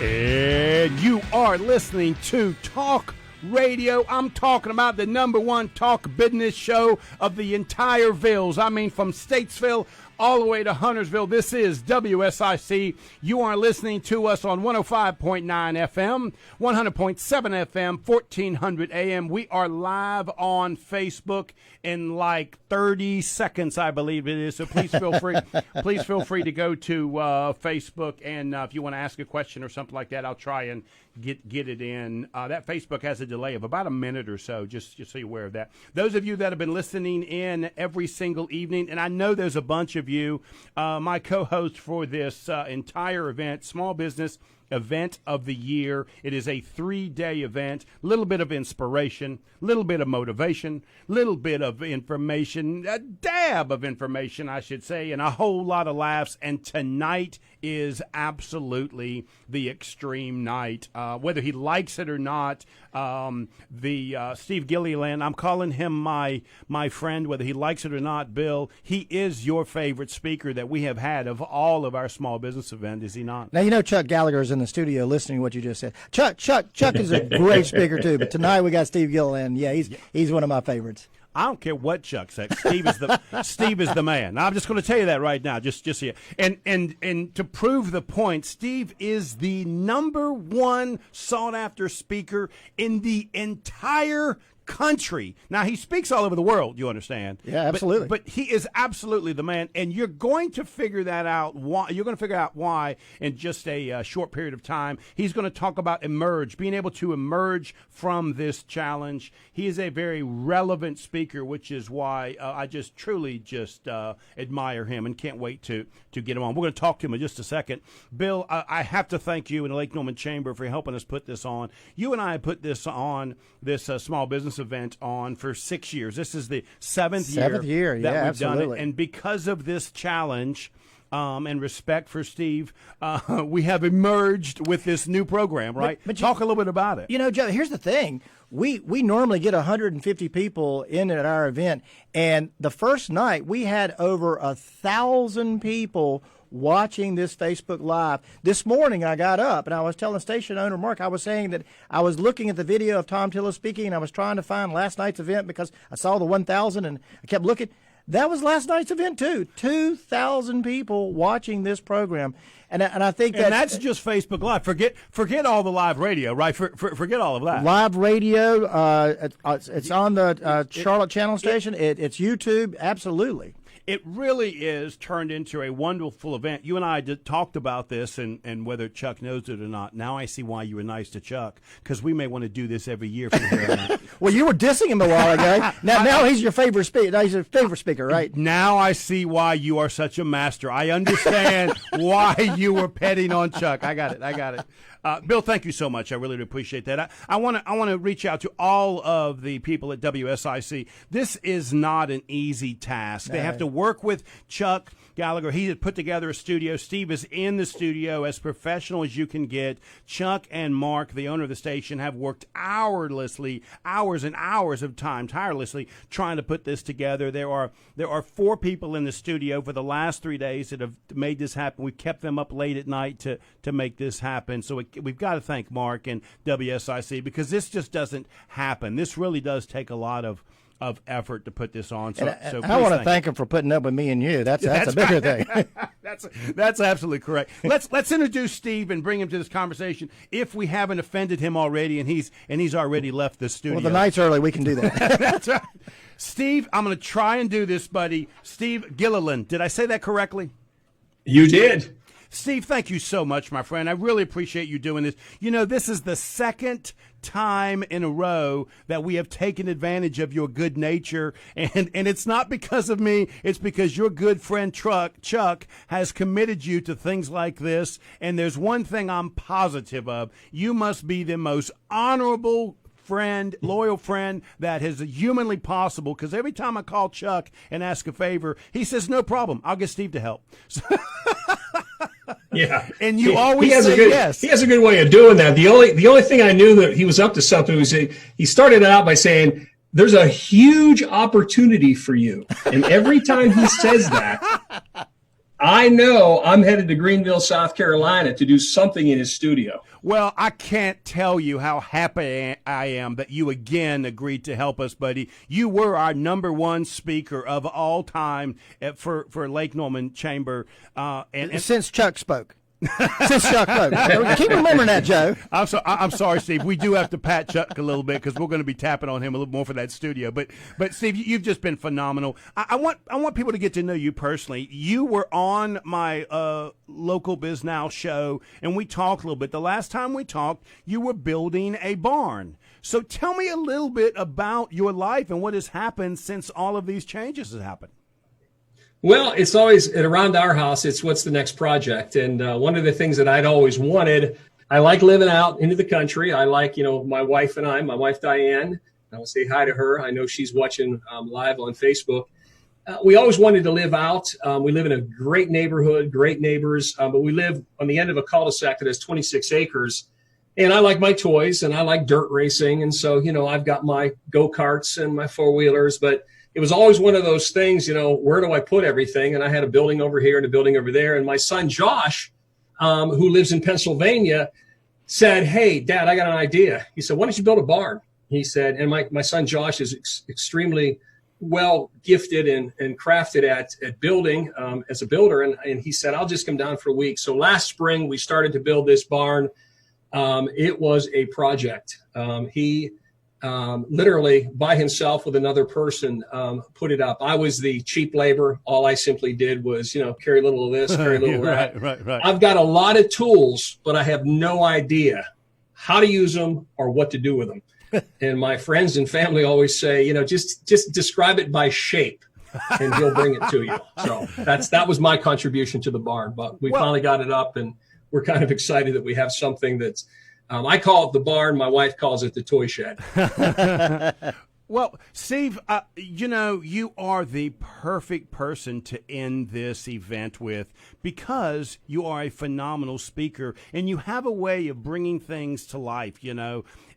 And you are listening to Talk Radio. I'm talking about the number one talk business show of the entire Villes. I mean, from Statesville all the way to Huntersville. This is WSIC. You are listening to us on 105.9 FM, 100.7 FM, 1400 AM. We are live on Facebook in like 30 seconds, I believe it is. So please feel free. Please feel free to go to Facebook, and if you want to ask a question or something like that, I'll try and get it in. That Facebook has a delay of about a minute or so, just so you're aware of that. Those of you that have been listening in every single evening, and I know there's a bunch of you, my co-host for this entire event, Small Business Event of the Year. It is a 3-day event, little bit of inspiration, little bit of motivation, little bit of information, a dab of information, I should say, and a whole lot of laughs. And tonight is absolutely the extreme night. Whether he likes it or not, Steve Gilliland, I'm calling him my friend, whether he likes it or not, Bill, he is your favorite speaker that we have had of all of our small business events, is he not? Now, you know Chuck Gallagher is in the studio listening to what you just said. Chuck is a great speaker, too, but tonight we got Steve Gilliland. Yeah, he's one of my favorites. I don't care what Chuck says. Steve is the man. Now, I'm just going to tell you that right now, just here. And to prove the point, Steve is the number one sought after speaker in the entire country. Now, he speaks all over the world, you understand. Yeah, absolutely. But he is absolutely the man, and you're going to figure that out. You're going to figure out why in just a short period of time. He's going to talk about being able to emerge from this challenge. He is a very relevant speaker, which is why I just truly admire him and can't wait to get him on. We're going to talk to him in just a second. Bill, I have to thank you and the Lake Norman Chamber for helping us put this on. You and I put this on, this small business event on for 6 years. This is the seventh year that we've absolutely done it. And because of this challenge and respect for Steve, we have emerged with this new program, right? But talk a little bit about it. You know, Joe, here's the thing. We normally get 150 people in at our event, and the first night we had over 1,000 people watching this Facebook Live. This morning I got up and I was telling station owner Mark, I was saying that I was looking at the video of Tom Tiller speaking, and I was trying to find last night's event because I saw the 1,000 and I kept looking. That was last night's event too. 2,000 people watching this program. And I think that's just Facebook Live. Forget all the live radio, right? Forget all of that. Live radio, it's on the Charlotte Channel station. It's YouTube, absolutely. It really is turned into a wonderful event. You and I talked about this and whether Chuck knows it or not. Now I see why you were nice to Chuck, because we may want to do this every year from here on out. Well, you were dissing him a while ago. Now he's your favorite speaker. Now he's your favorite speaker, right? Now I see why you are such a master. I understand why you were petting on Chuck. I got it. Bill, thank you so much. I really appreciate that. I want to reach out to all of the people at WSIC. This is not an easy task. They have to work with Chuck Gallagher. He had put together a studio. Steve is in the studio, as professional as you can get. Chuck and Mark, the owner of the station, have worked hours and hours of time, tirelessly trying to put this together. There are 4 people in the studio for the last 3 days that have made this happen. We've kept them up late at night to make this happen. So we've got to thank Mark and WSIC, because this just doesn't happen. This really does take a lot of effort to put this on. So I want to thank him for putting up with me and you. That's a bigger thing. That's absolutely correct. Let's introduce Steve and bring him to this conversation, if we haven't offended him already and he's already left the studio. Well, the night's early. We can do that. That's right. Steve, I'm going to try and do this, buddy. Steve Gilliland. Did I say that correctly? You did. Steve, thank you so much, my friend. I really appreciate you doing this. You know, this is the second time in a row that we have taken advantage of your good nature, and it's not because of me. It's because your good friend Chuck has committed you to things like this, and there's one thing I'm positive of. You must be the most honorable friend, loyal friend that is humanly possible, because every time I call Chuck and ask a favor, he says, no problem, I'll get Steve to help. Yeah, and you always say yes. He has a good way of doing that. The only thing I knew that he was up to something was he started out by saying, "There's a huge opportunity for you," and every time he says that, I know I'm headed to Greenville, South Carolina to do something in his studio. Well, I can't tell you how happy I am that you again agreed to help us, buddy. You were our #1 speaker of all time for Lake Norman Chamber. And since Chuck spoke. Since Chuck spoke. Keep remembering that, Joe. I'm sorry, Steve. We do have to pat Chuck a little bit because we're going to be tapping on him a little more for that studio. But Steve, you've just been phenomenal. I want people to get to know you personally. You were on my local BizNow show, and we talked a little bit. The last time we talked, you were building a barn. So tell me a little bit about your life and what has happened since all of these changes have happened. Well, it's always around our house. It's what's the next project. And one of the things that I'd always wanted, I like living out into the country. I like, my wife and my wife, Diane, I'll say hi to her. I know she's watching live on Facebook. We always wanted to live out. We live in a great neighborhood, great neighbors, but we live on the end of a cul-de-sac that has 26 acres. And I like my toys and I like dirt racing. And so, I've got my go-karts and my four-wheelers, but it was always one of those things, where do I put everything? And I had a building over here and a building over there. And my son, Josh, who lives in Pennsylvania, said, hey, Dad, I got an idea. He said, why don't you build a barn? He said, and my son, Josh, is extremely well gifted and crafted at building as a builder. And he said, I'll just come down for a week. So last spring, we started to build this barn. It was a project. He literally by himself with another person put it up. I was the cheap labor. All I simply did was, carry a little of this, carry a little of that. Right. I've got a lot of tools, but I have no idea how to use them or what to do with them. And my friends and family always say, just describe it by shape and he'll bring it to you. So that was my contribution to the barn, but we finally got it up and we're kind of excited that we have something that's, I call it the barn. My wife calls it the toy shed. Well, Steve, you are the perfect person to end this event with because you are a phenomenal speaker and you have a way of bringing things to life,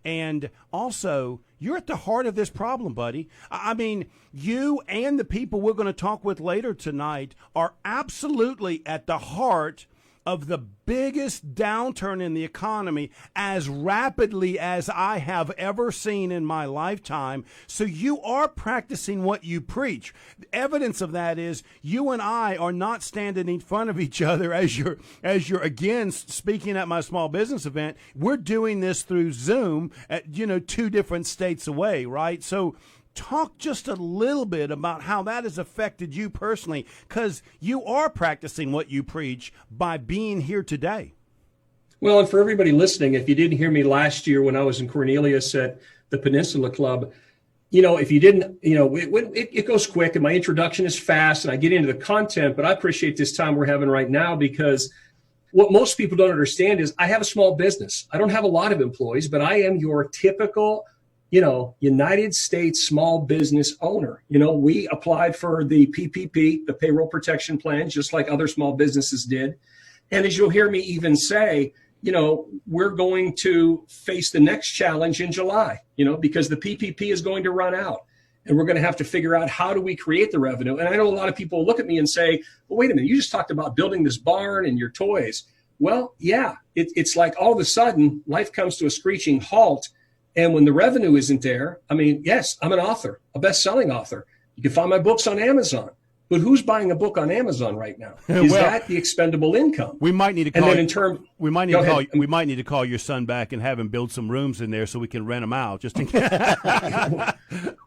and also you're at the heart of this problem, buddy. I mean, you and the people we're going to talk with later tonight are absolutely at the heart of the biggest downturn in the economy as rapidly as I have ever seen in my lifetime. So you are practicing what you preach. Evidence of that is you and I are not standing in front of each other as you're again speaking at my small business event. We're doing this through Zoom at 2 different states away, right? So talk just a little bit about how that has affected you personally, because you are practicing what you preach by being here today. Well, and for everybody listening, if you didn't hear me last year when I was in Cornelius at the Peninsula Club, if you didn't, it goes quick and my introduction is fast and I get into the content, but I appreciate this time we're having right now because what most people don't understand is I have a small business. I don't have a lot of employees, but I am your typical United States small business owner. We applied for the PPP, the payroll protection plan, just like other small businesses did. And as you'll hear me even say, we're going to face the next challenge in July, because the PPP is going to run out and we're going to have to figure out how do we create the revenue. And I know a lot of people look at me and say, well, wait a minute, you just talked about building this barn and your toys. Well, yeah, it's like all of a sudden life comes to a screeching halt. And when the revenue isn't there, yes, I'm an author, a best-selling author. You can find my books on Amazon. But who's buying a book on Amazon right now? Is that the expendable income? We might need to call. We might need to call your son back and have him build some rooms in there so we can rent them out, just in case.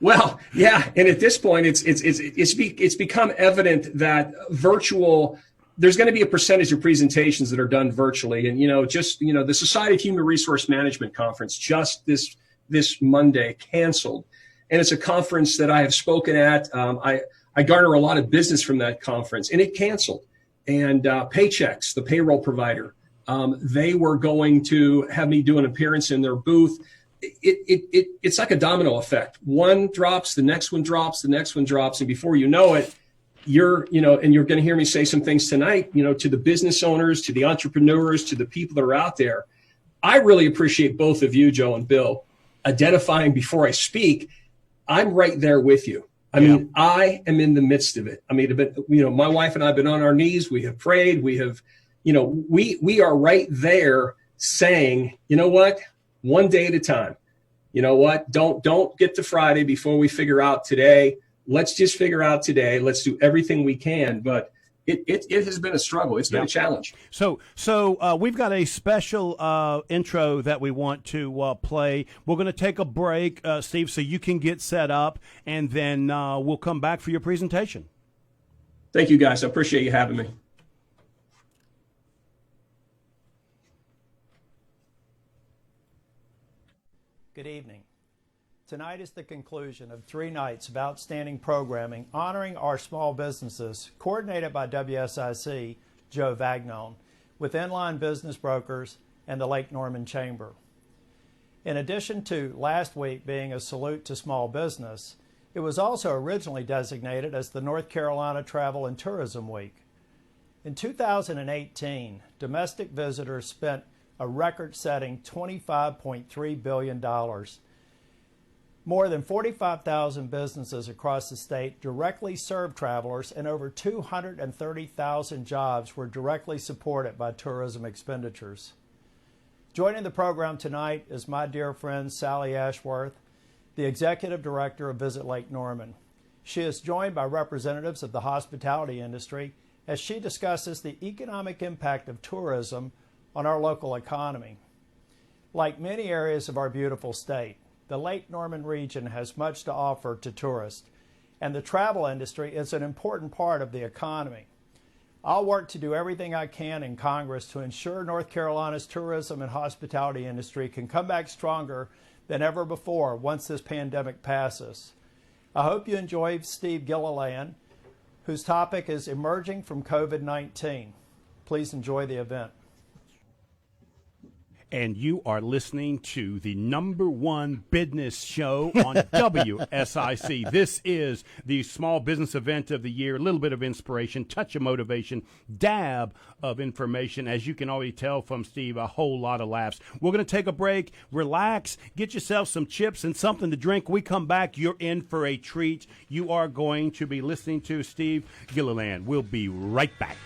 Well, yeah, and at this point, it's become evident that virtual. There's going to be a percentage of presentations that are done virtually. And, the Society of Human Resource Management Conference just this Monday canceled. And it's a conference that I have spoken at. I garner a lot of business from that conference, and it canceled. And Paychex, the payroll provider, they were going to have me do an appearance in their booth. It's like a domino effect. One drops, the next one drops, the next one drops. And before you know it, you're going to hear me say some things tonight, to the business owners, to the entrepreneurs, to the people that are out there. I really appreciate both of you, Joe and Bill, identifying before I speak. I'm right there with you. I mean, I am in the midst of it. I mean, my wife and I have been on our knees. We have prayed. We have, we are right there saying, you know what, one day at a time. You know what? Don't get to Friday before we figure out today. Let's just figure out today. Let's do everything we can. But it has been a struggle. It's been a challenge. So we've got a special intro that we want to play. We're going to take a break, Steve, so you can get set up, and then we'll come back for your presentation. Thank you, guys. I appreciate you having me. Good evening. Tonight is the conclusion of 3 nights of outstanding programming honoring our small businesses, coordinated by WSIC, Joe Vagnone, with Inline Business Brokers and the Lake Norman Chamber. In addition to last week being a salute to small business, it was also originally designated as the North Carolina Travel and Tourism Week. In 2018, domestic visitors spent a record-setting $25.3 billion. More than 45,000 businesses across the state directly served travelers, and over 230,000 jobs were directly supported by tourism expenditures. Joining the program tonight is my dear friend Sally Ashworth, the Executive Director of Visit Lake Norman. She is joined by representatives of the hospitality industry as she discusses the economic impact of tourism on our local economy. Like many areas of our beautiful state, the Lake Norman region has much to offer to tourists, and the travel industry is an important part of the economy. I'll work to do everything I can in Congress to ensure North Carolina's tourism and hospitality industry can come back stronger than ever before once this pandemic passes. I hope you enjoy Steve Gilliland, whose topic is Emerging from COVID-19. Please enjoy the event. And you are listening to the #1 business show on WSIC. This is the small business event of the year. A little bit of inspiration, touch of motivation, dab of information. As you can already tell from Steve, a whole lot of laughs. We're going to take a break, relax, get yourself some chips and something to drink. We come back, you're in for a treat. You are going to be listening to Steve Gilliland. We'll be right back.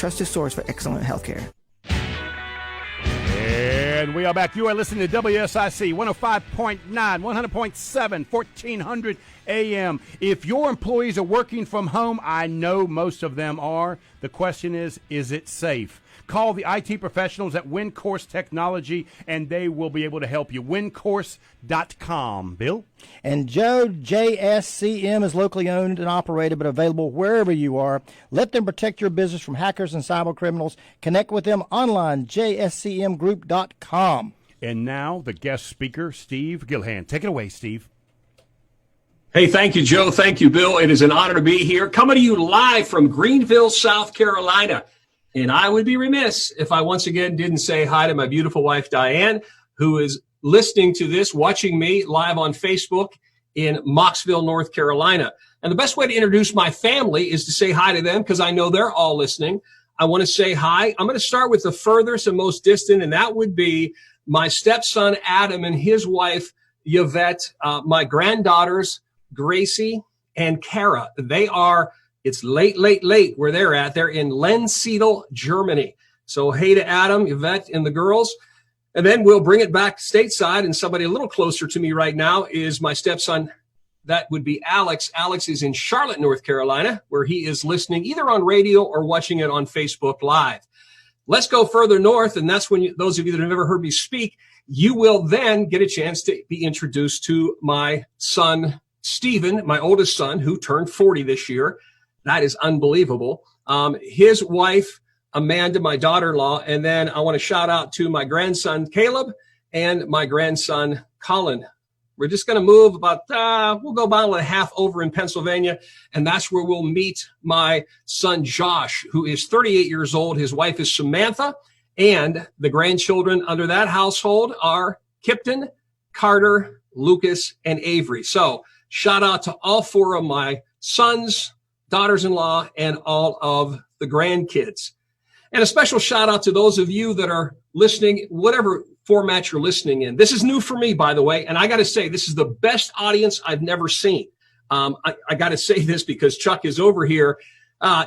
trusted source for excellent healthcare. And we are back. You are listening to WSIC 105.9, 100.7, 1400 AM. If your employees are working from home, I know most of them are. The question is it safe? Call the IT professionals at WinCourse Technology, and they will be able to help you. WinCourse.com. Bill? And Joe, JSCM is locally owned and operated, but available wherever you are. Let them protect your business from hackers and cyber criminals. Connect with them online, jscmgroup.com. And now the guest speaker, Steve Gilhan. Take it away, Steve. Hey, thank you, Joe. Thank you, Bill. It is an honor to be here, coming to you live from Greenville, South Carolina. And I would be remiss if I once again didn't say hi to my beautiful wife, Diane, who is listening to this, watching me live on Facebook in Mocksville, North Carolina. And the best way to introduce my family is to say hi to them because I know they're all listening. I want to say hi. I'm going to start with the furthest and most distant, and that would be my stepson, Adam, and his wife, Yvette, my granddaughters, Gracie and Kara. It's late where they're at. They're in Lenzedel, Germany. So hey to Adam, Yvette, and the girls. And then we'll bring it back stateside. And somebody a little closer to me right now is my stepson. That would be Alex. Alex is in Charlotte, North Carolina, where he is listening either on radio or watching it on Facebook Live. Let's go further north. And that's when those of you that have never heard me speak, you will then get a chance to be introduced to my son, Stephen, my oldest son, who turned 40 this year. That is unbelievable. His wife, Amanda, my daughter-in-law, and then I want to shout out to my grandson, Caleb, and my grandson, Colin. We're just going to move we'll go about a half over in Pennsylvania, and that's where we'll meet my son, Josh, who is 38 years old. His wife is Samantha, and the grandchildren under that household are Kipton, Carter, Lucas, and Avery. So shout out to all four of my sons, daughters-in-law, and all of the grandkids. And a special shout out to those of you that are listening, whatever format you're listening in. This is new for me, by the way, and I got to say, this is the best audience I've never seen. I got to say this because Chuck is over here.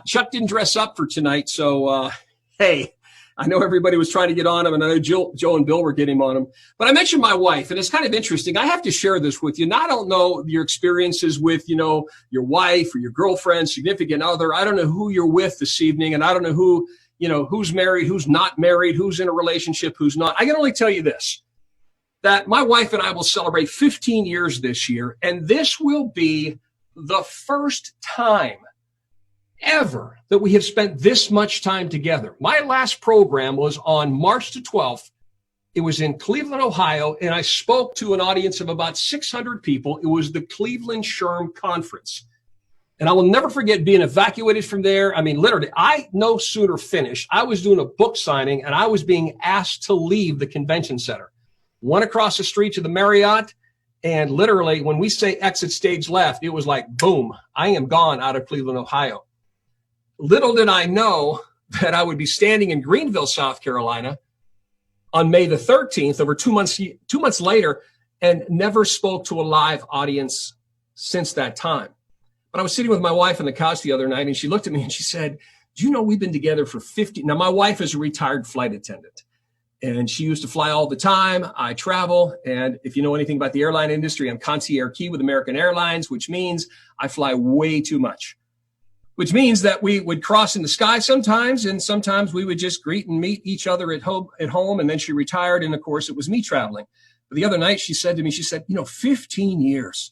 Chuck didn't dress up for tonight, so hey, I know everybody was trying to get on him, and I know Joe and Bill were getting on him. But I mentioned my wife, and it's kind of interesting. I have to share this with you. And I don't know your experiences with, your wife or your girlfriend, significant other. I don't know who you're with this evening, and I don't know who, who's married, who's not married, who's in a relationship, who's not. I can only tell you this, that my wife and I will celebrate 15 years this year, and this will be the first time ever that we have spent this much time together. My last program was on March the 12th. It was in Cleveland, Ohio, and I spoke to an audience of about 600 people. It was the Cleveland SHRM Conference. And I will never forget being evacuated from there. I mean, literally, I no sooner finished. I was doing a book signing, and I was being asked to leave the convention center. Went across the street to the Marriott, and literally, when we say exit stage left, it was like, boom, I am gone out of Cleveland, Ohio. Little did I know that I would be standing in Greenville, South Carolina on May the 13th, over 2 months later, and never spoke to a live audience since that time. But I was sitting with my wife on the couch the other night, and she looked at me and she said, do you know we've been together for 50? Now, my wife is a retired flight attendant, and she used to fly all the time. I travel, and if you know anything about the airline industry, I'm concierge key with American Airlines, which means I fly way too much. Which means that we would cross in the sky sometimes, and sometimes we would just greet and meet each other at home, and then she retired, and of course it was me traveling. But the other night she said to me, 15 years.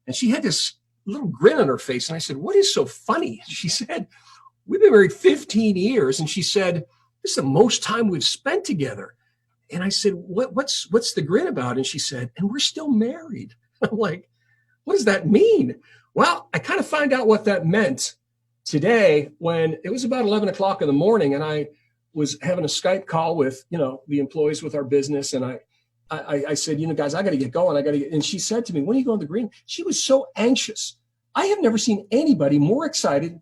And she had this little grin on her face, and I said, what is so funny? She said, we've been married 15 years, and she said, this is the most time we've spent together. And I said, what's the grin about? And she said, and we're still married. I'm like, what does that mean? Well, I kind of find out what that meant today when it was about 11 o'clock in the morning, and I was having a Skype call with, the employees with our business. And I said, guys, I got to get going. And she said to me, when are you going to Green? She was so anxious. I have never seen anybody more excited.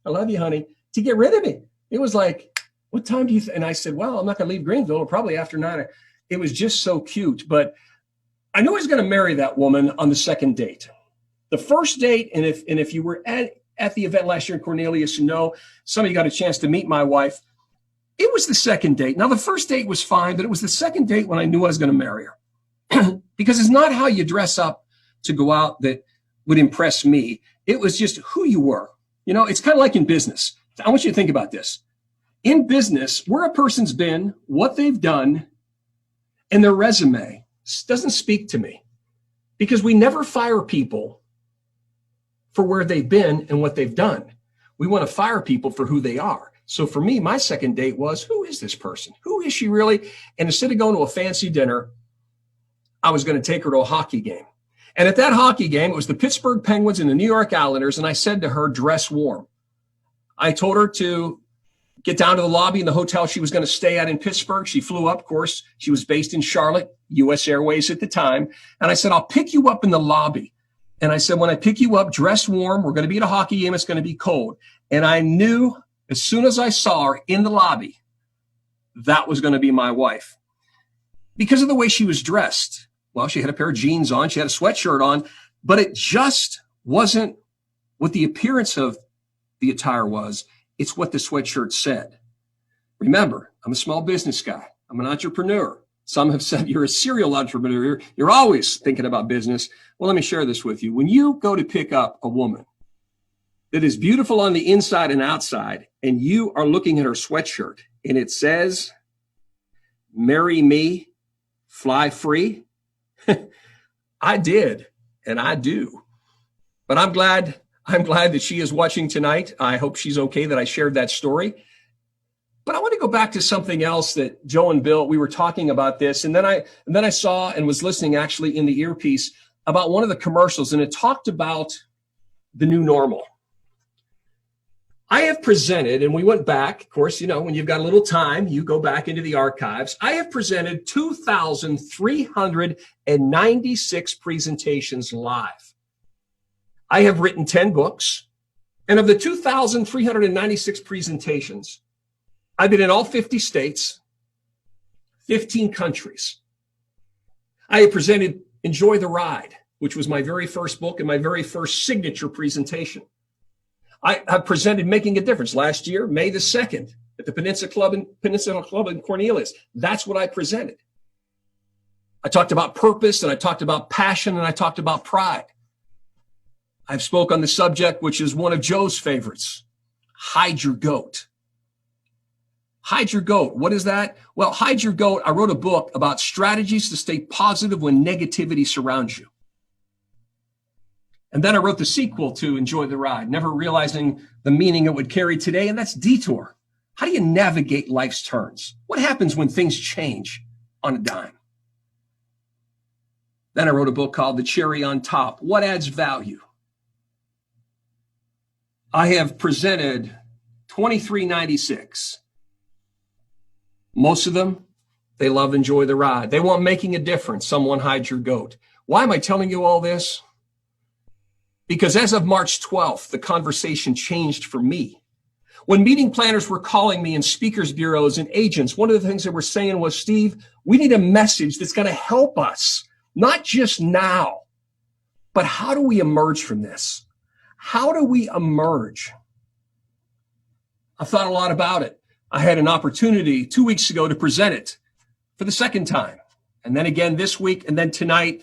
I love you, honey, to get rid of me. It was like, what time do you and I said, well, I'm not going to leave Greenville. Probably after 9. It was just so cute. But I knew I was going to marry that woman on the second date. The first date, and if you were at the event last year in Cornelius. Some of you got a chance to meet my wife. It was the second date. Now, the first date was fine, but it was the second date when I knew I was going to marry her. Because it's not how you dress up to go out that would impress me. It was just who you were. It's kind of like in business. I want you to think about this. In business, where a person's been, what they've done, and their resume doesn't speak to me. Because we never fire people for where they've been and what they've done. We want to fire people for who they are. So for me, my second date was, who is this person? Who is she really? And instead of going to a fancy dinner, I was going to take her to a hockey game. And at that hockey game, it was the Pittsburgh Penguins and the New York Islanders. And I said to her, dress warm. I told her to get down to the lobby in the hotel she was going to stay at in Pittsburgh. She flew up, of course. She was based in Charlotte, U.S. Airways at the time. And I said, I'll pick you up in the lobby. And I said, when I pick you up, dress warm. We're going to be at a hockey game. It's going to be cold. And I knew as soon as I saw her in the lobby, that was going to be my wife. Because of the way she was dressed. Well, she had a pair of jeans on. She had a sweatshirt on. But it just wasn't what the appearance of the attire was. It's what the sweatshirt said. Remember, I'm a small business guy. I'm an entrepreneur. Some have said you're a serial entrepreneur. You're always thinking about business. Well, let me share this with you. When you go to pick up a woman that is beautiful on the inside and outside, and you are looking at her sweatshirt and it says, marry me, fly free. I did, and I do. But I'm glad that she is watching tonight. I hope she's okay that I shared that story. But I want to go back to something else that Joe and Bill, we were talking about this. And then I saw and was listening actually in the earpiece about one of the commercials, and it talked about the new normal. I have presented, and we went back, of course, when you've got a little time, you go back into the archives. I have presented 2,396 presentations live. I have written 10 books, and of the 2,396 presentations, I've been in all 50 states, 15 countries. I have presented Enjoy the Ride, which was my very first book and my very first signature presentation. I have presented Making a Difference last year, May the 2nd, at the Peninsula Club in Cornelius. That's what I presented. I talked about purpose, and I talked about passion, and I talked about pride. I've spoke on the subject, which is one of Joe's favorites, hide your goat. Hide your goat. What is that? Well, hide your goat. I wrote a book about strategies to stay positive when negativity surrounds you. And then I wrote the sequel to Enjoy the Ride, never realizing the meaning it would carry today, and that's Detour. How do you navigate life's turns? What happens when things change on a dime? Then I wrote a book called The Cherry on Top, What Adds Value? I have presented 2,396. Most of them, they love Enjoy the Ride. They want Making a Difference. Someone Hide Your Goat. Why am I telling you all this? Because as of March 12th, the conversation changed for me. When meeting planners were calling me in speakers bureaus and agents, one of the things they were saying was, Steve, we need a message that's going to help us, not just now, but how do we emerge from this? How do we emerge? I thought a lot about it. I had an opportunity 2 weeks ago to present it for the second time, and then again this week, and then tonight,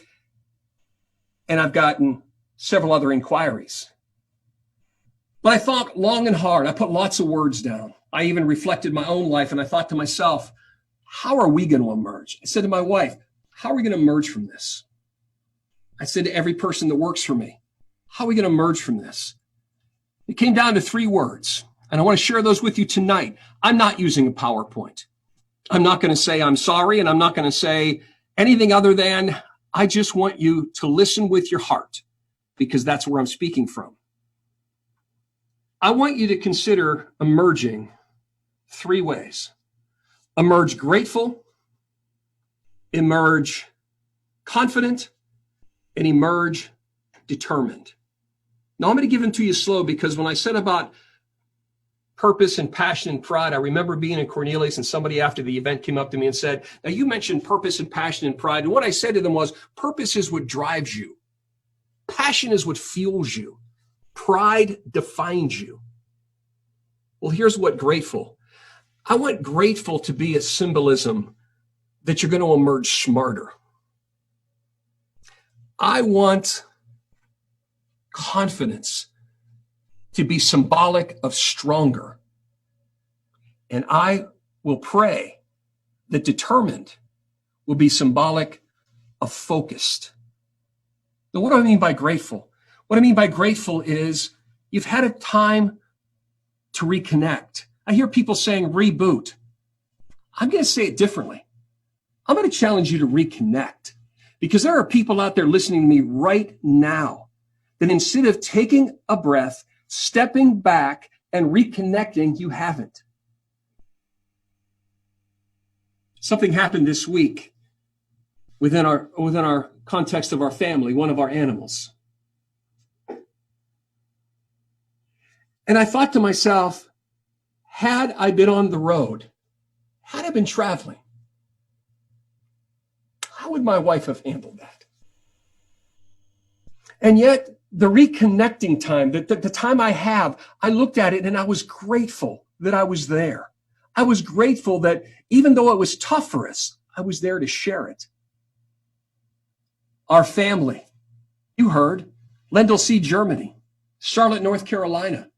and I've gotten several other inquiries. But I thought long and hard. I put lots of words down. I even reflected my own life, and I thought to myself, how are we going to emerge? I said to my wife, how are we going to emerge from this? I said to every person that works for me, how are we going to emerge from this? It came down to 3 words, and I want to share those with you tonight. I'm not using a PowerPoint. I'm not going to say I'm sorry, and I'm not going to say anything other than I just want you to listen with your heart, because that's where I'm speaking from. I want you to consider emerging 3 ways. Emerge grateful, emerge confident, and emerge determined. Now, I'm going to give them to you slow, because when I said about purpose and passion and pride, I remember being in Cornelius, and somebody after the event came up to me and said, now you mentioned purpose and passion and pride. And what I said to them was, purpose is what drives you. Passion is what fuels you. Pride defines you. Well, here's what grateful. I want grateful to be a symbolism that you're going to emerge smarter. I want confidence to be symbolic of stronger. And I will pray that determined will be symbolic of focused. Now, what do I mean by grateful? What I mean by grateful is you've had a time to reconnect. I hear people saying reboot. I'm going to say it differently. I'm going to challenge you to reconnect, because there are people out there listening to me right now that instead of taking a breath, stepping back and reconnecting, you haven't. Something happened this week within our context of our family, one of our animals. And I thought to myself, had I been on the road, had I been traveling, how would my wife have handled that? And yet, the reconnecting time, the time I have, I looked at it and I was grateful that I was there. I was grateful that even though it was tough for us, I was there to share it. Our family, you heard, Lendl, Germany, Charlotte, North Carolina,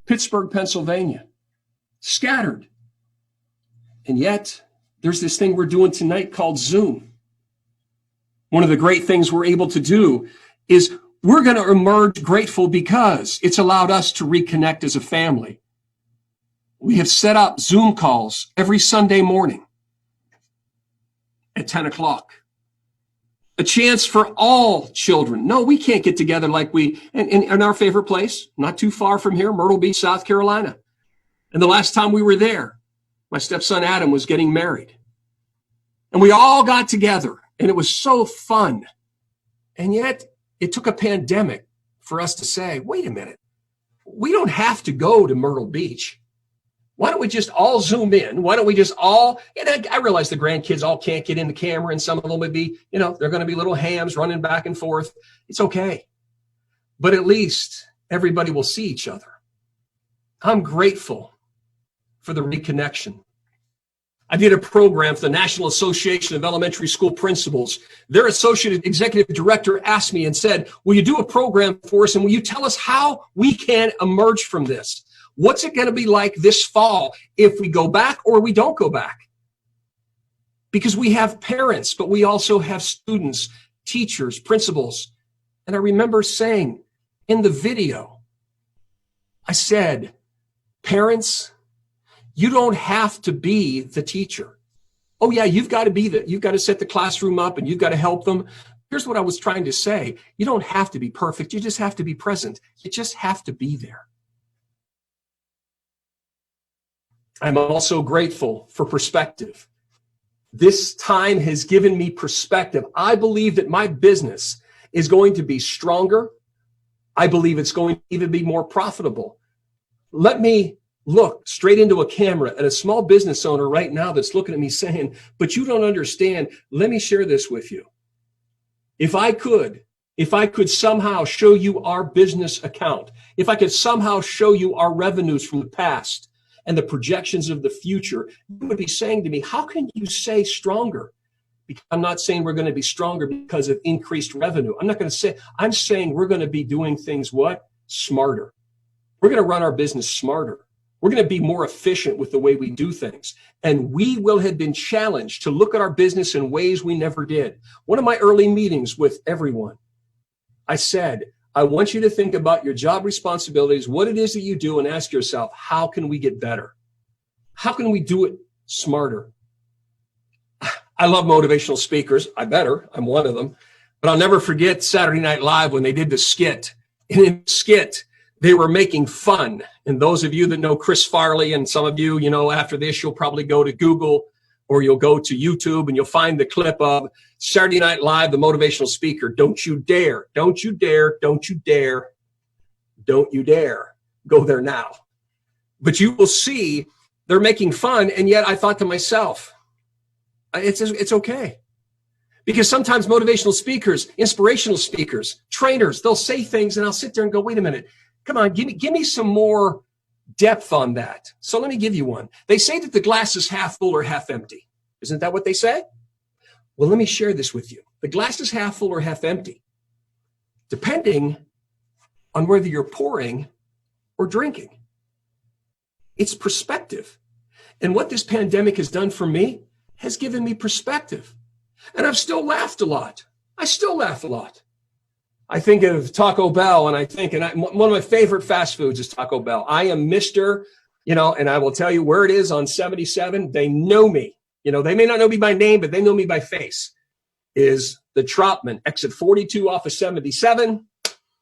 Pittsburgh, Pennsylvania, scattered. And yet, there's this thing we're doing tonight called Zoom. One of the great things we're able to do is we're going to emerge grateful because it's allowed us to reconnect as a family. We have set up Zoom calls every Sunday morning at 10 o'clock. A chance for all children. No, we can't get together like in our favorite place, not too far from here, Myrtle Beach, South Carolina. And the last time we were there, my stepson Adam was getting married. And we all got together, and it was so fun. And yet, it took a pandemic for us to say, wait a minute, we don't have to go to Myrtle Beach. Why don't we just all Zoom in? Why don't we just all, and I realize the grandkids all can't get in the camera, and some of them would be, they're going to be little hams running back and forth. It's okay. But at least everybody will see each other. I'm grateful for the reconnection. I did a program for the National Association of Elementary School Principals. Their associate executive director asked me and said, will you do a program for us, and will you tell us how we can emerge from this? What's it going to be like this fall if we go back or we don't go back? Because we have parents, but we also have students, teachers, principals. And I remember saying in the video, I said, parents, you don't have to be the teacher. Oh yeah, you've got to set the classroom up and you've got to help them. Here's what I was trying to say. You don't have to be perfect. You just have to be present. You just have to be there. I'm also grateful for perspective. This time has given me perspective. I believe that my business is going to be stronger. I believe it's going to even be more profitable. Let me look straight into a camera at a small business owner right now that's looking at me saying, but you don't understand. Let me share this with you. If I could somehow show you our business account, if I could somehow show you our revenues from the past and the projections of the future, you would be saying to me, how can you say stronger? Because I'm not saying we're going to be stronger because of increased revenue. I'm saying we're going to be doing things what? Smarter. We're going to run our business smarter. We're going to be more efficient with the way we do things. And we will have been challenged to look at our business in ways we never did. One of my early meetings with everyone, I said, I want you to think about your job responsibilities, what it is that you do, and ask yourself, how can we get better? How can we do it smarter? I love motivational speakers. I'm one of them. But I'll never forget Saturday Night Live when they did the skit. And in the skit, they were making fun. And those of you that know Chris Farley, and some of you, after this, you'll probably go to Google or you'll go to YouTube and you'll find the clip of Saturday Night Live, the motivational speaker. Don't you dare, don't you dare, don't you dare, don't you dare go there now. But you will see they're making fun. And yet I thought to myself, it's okay. Because sometimes motivational speakers, inspirational speakers, trainers, they'll say things and I'll sit there and go, wait a minute, come on, give me some more depth on that. So let me give you one. They say that the glass is half full or half empty. Isn't that what they say? Well, let me share this with you. The glass is half full or half empty, depending on whether you're pouring or drinking. It's perspective. And what this pandemic has done for me has given me perspective. And I've still laughed a lot. I still laugh a lot. I think of Taco Bell, and one of my favorite fast foods is Taco Bell. I am Mr., and I will tell you where it is on 77. They know me. They may not know me by name, but they know me by face. Is the Troutman, exit 42 off of 77.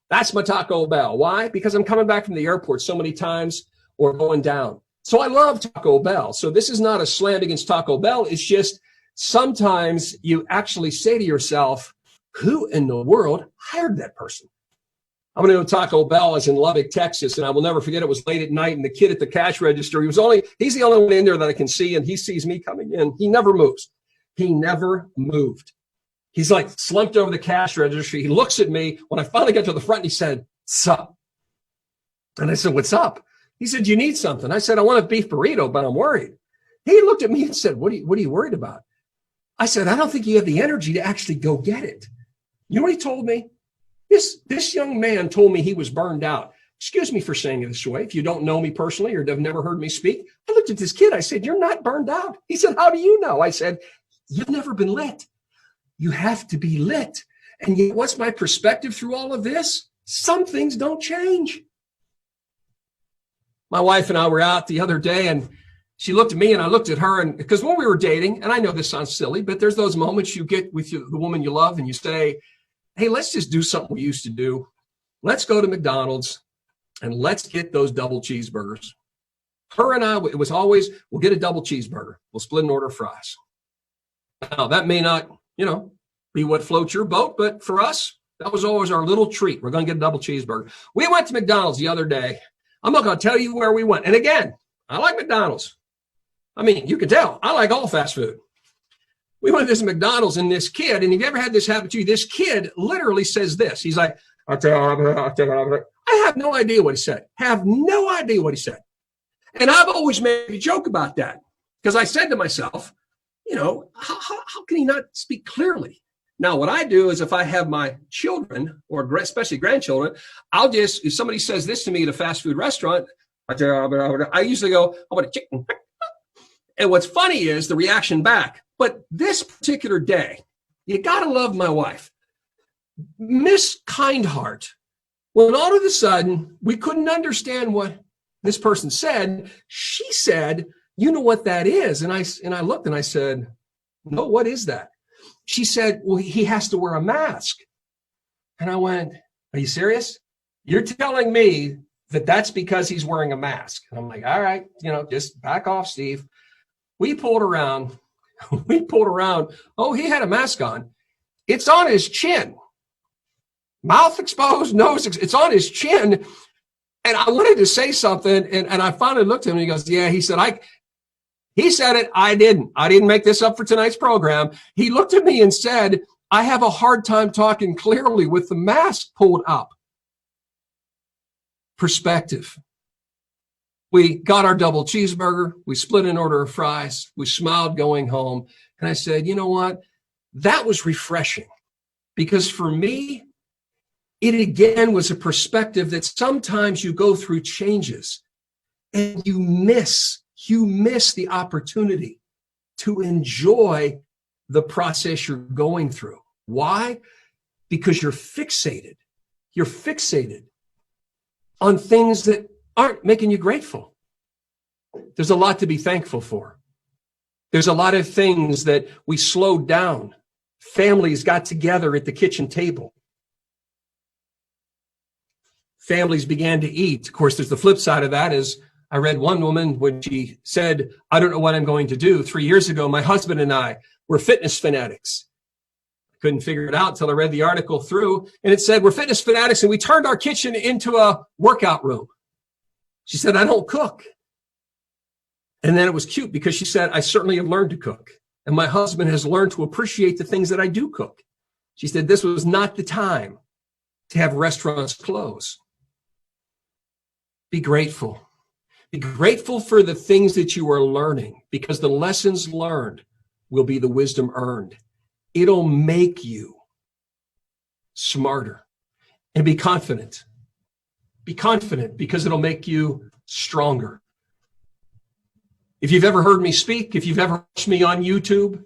That's my Taco Bell. Why? Because I'm coming back from the airport so many times or going down. So I love Taco Bell. So this is not a slam against Taco Bell. It's just sometimes you actually say to yourself, who in the world hired that person? I'm going to go to Taco Bell. I was in Lubbock, Texas, and I will never forget it was late at night, and the kid at the cash register, he's the only one in there that I can see, and he sees me coming in. He never moves. He never moved. He's like slumped over the cash register. He looks at me when I finally got to the front, and he said, "Sup?" And I said, "What's up?" He said, "You need something." I said, "I want a beef burrito, but I'm worried." He looked at me and said, what are you worried about? I said, "I don't think you have the energy to actually go get it." You know what he told me? This young man told me he was burned out. Excuse me for saying it this way. If you don't know me personally or have never heard me speak, I looked at this kid. I said, "You're not burned out." He said, "How do you know?" I said, "You've never been lit. You have to be lit." And yet, what's my perspective through all of this? Some things don't change. My wife and I were out the other day, and she looked at me and I looked at her, and because when we were dating, and I know this sounds silly, but there's those moments you get with the woman you love and you say, "Hey, let's just do something we used to do. Let's go to McDonald's and let's get those double cheeseburgers." Her and I, it was always, we'll get a double cheeseburger. We'll split an order of fries. Now, that may not, be what floats your boat, but for us, that was always our little treat. We're going to get a double cheeseburger. We went to McDonald's the other day. I'm not going to tell you where we went. And again, I like McDonald's. I mean, you can tell, I like all fast food. We went to this McDonald's, and this kid, and if you ever had this happen to you, this kid literally says this. He's like, I have no idea what he said. Have no idea what he said. And I've always made a joke about that because I said to myself, how can he not speak clearly? Now, what I do is if I have my children, or especially grandchildren, I'll just, if somebody says this to me at a fast food restaurant, I usually go, "I want a chicken." And what's funny is the reaction back. But this particular day, you got to love my wife. Miss Kindheart, when all of a sudden we couldn't understand what this person said, she said, "You know what that is?" And I looked and I said, "No, what is that?" She said, "Well, he has to wear a mask." And I went, "Are you serious? You're telling me that that's because he's wearing a mask?" And I'm like, "All right, just back off, Steve." We pulled around. Oh, he had a mask on. It's on his chin. Mouth exposed, nose, it's on his chin. And I wanted to say something, and I finally looked at him, and he goes, "Yeah," he said, he said it, I didn't make this up for tonight's program. He looked at me and said, "I have a hard time talking clearly with the mask pulled up." Perspective. We got our double cheeseburger. We split an order of fries. We smiled going home. And I said, "You know what? That was refreshing." Because for me, it again was a perspective that sometimes you go through changes and you miss the opportunity to enjoy the process you're going through. Why? Because you're fixated. You're fixated on things that aren't making you grateful. There's a lot to be thankful for. There's a lot of things that we slowed down. Families got together at the kitchen table. Families began to eat. Of course, there's the flip side of that is I read one woman when she said, "I don't know what I'm going to do. 3 years ago, my husband and I were fitness fanatics." I couldn't figure it out until I read the article through, and it said, "We're fitness fanatics, and we turned our kitchen into a workout room." She said, "I don't cook." And then it was cute because she said, "I certainly have learned to cook." And my husband has learned to appreciate the things that I do cook. She said, this was not the time to have restaurants close. Be grateful. Be grateful for the things that you are learning, because the lessons learned will be the wisdom earned. It'll make you smarter. And be confident. Be confident, because it'll make you stronger. If you've ever heard me speak, if you've ever watched me on YouTube,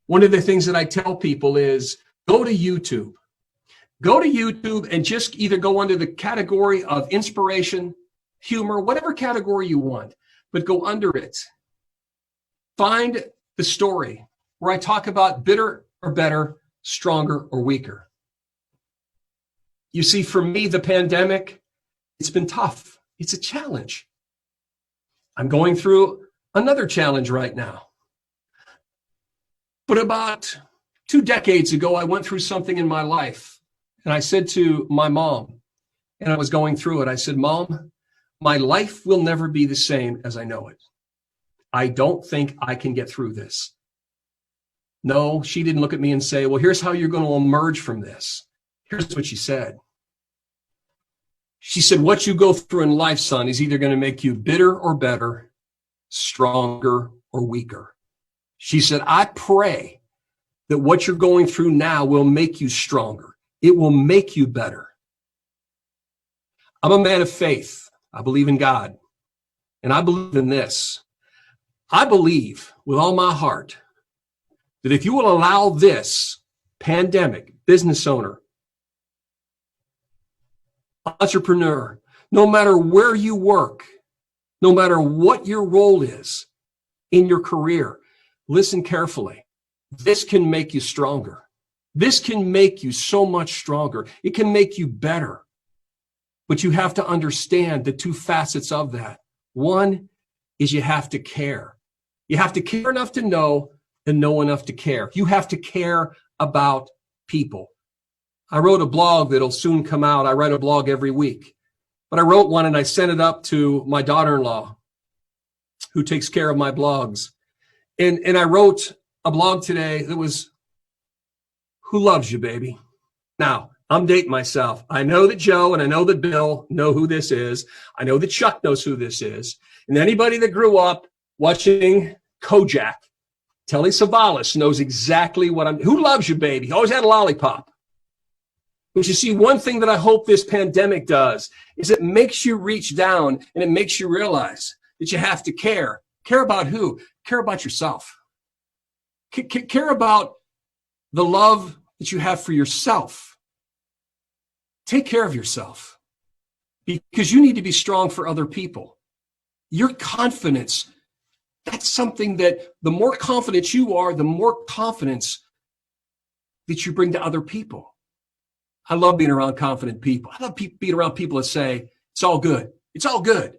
one of the things that I tell people is go to YouTube. Go to YouTube and just either go under the category of inspiration, humor, whatever category you want, but go under it. Find the story where I talk about bitter or better, stronger or weaker. You see, for me, the pandemic, it's been tough. It's a challenge. I'm going through another challenge right now. But about 2 decades ago, I went through something in my life. And I said to my mom, and I was going through it, I said, Mom, my life will never be the same as I know it. I don't think I can get through this. No, she didn't look at me and say, well, here's how you're going to emerge from this. Here's what she said. She said, what you go through in life, son, is either going to make you bitter or better, stronger or weaker. She said, I pray that what you're going through now will make you stronger. It will make you better. I'm a man of faith. I believe in God. And I believe in this. I believe with all my heart that if you will allow this pandemic, business owner, entrepreneur, no matter where you work, no matter what your role is in your career, listen carefully. This can make you stronger. This can make you so much stronger. It can make you better. But you have to understand the 2 facets of that. One is you have to care. You have to care enough to know and know enough to care. You have to care about people. I wrote a blog that'll soon come out. I write a blog every week. But I wrote one and I sent it up to my daughter-in-law, who takes care of my blogs. And I wrote a blog today that was, who loves you, baby? Now, I'm dating myself. I know that Joe and I know that Bill know who this is. I know that Chuck knows who this is. And anybody that grew up watching Kojak, Telly Savalas knows exactly what who loves you, baby? He always had a lollipop. But you see, one thing that I hope this pandemic does is it makes you reach down and it makes you realize that you have to care. Care about who? Care about yourself. Care about the love that you have for yourself. Take care of yourself because you need to be strong for other people. Your confidence, that's something that the more confident you are, the more confidence that you bring to other people. I love being around confident people. I love being around people that say, it's all good. It's all good.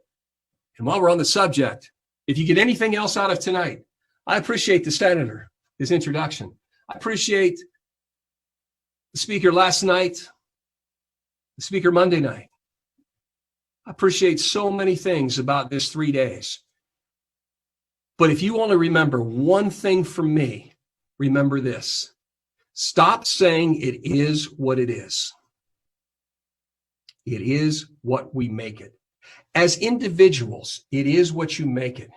And while we're on the subject, if you get anything else out of tonight, I appreciate the senator, his introduction. I appreciate the speaker last night, the speaker Monday night. I appreciate so many things about this 3 days. But if you want to remember one thing from me, remember this. Stop saying it is what it is. It is what we make it. As individuals, it is what you make it.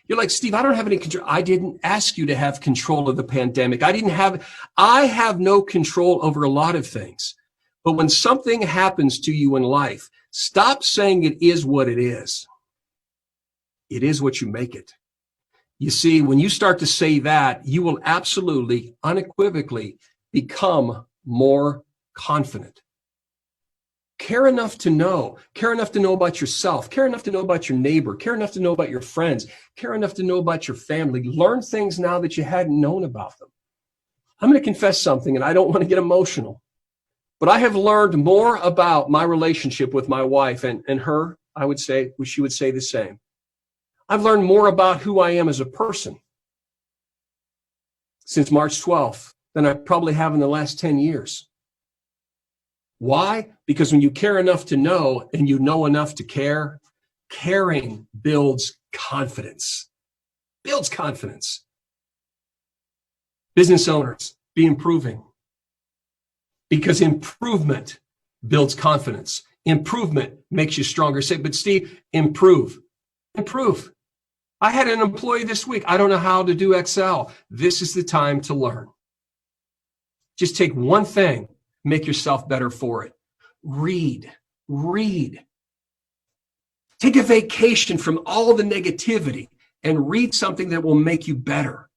You're like, Steve, I don't have any control. I didn't ask you to have control of the pandemic. I have no control over a lot of things. But when something happens to you in life, stop saying it is what it is. It is what you make it. You see, when you start to say that, you will absolutely, unequivocally become more confident. Care enough to know about yourself, care enough to know about your neighbor, care enough to know about your friends, care enough to know about your family. Learn things now that you hadn't known about them. I'm going to confess something, and I don't want to get emotional, but I have learned more about my relationship with my wife and her, I would say, she would say the same. I've learned more about who I am as a person since March 12th than I probably have in the last 10 years. Why? Because when you care enough to know and you know enough to care, caring builds confidence. Builds confidence. Business owners, be improving. Because improvement builds confidence. Improvement makes you stronger. Say, but Steve, improve. Improve. I had an employee this week. I don't know how to do Excel. This is the time to learn. Just take one thing, make yourself better for it. Read. Take a vacation from all the negativity and read something that will make you better.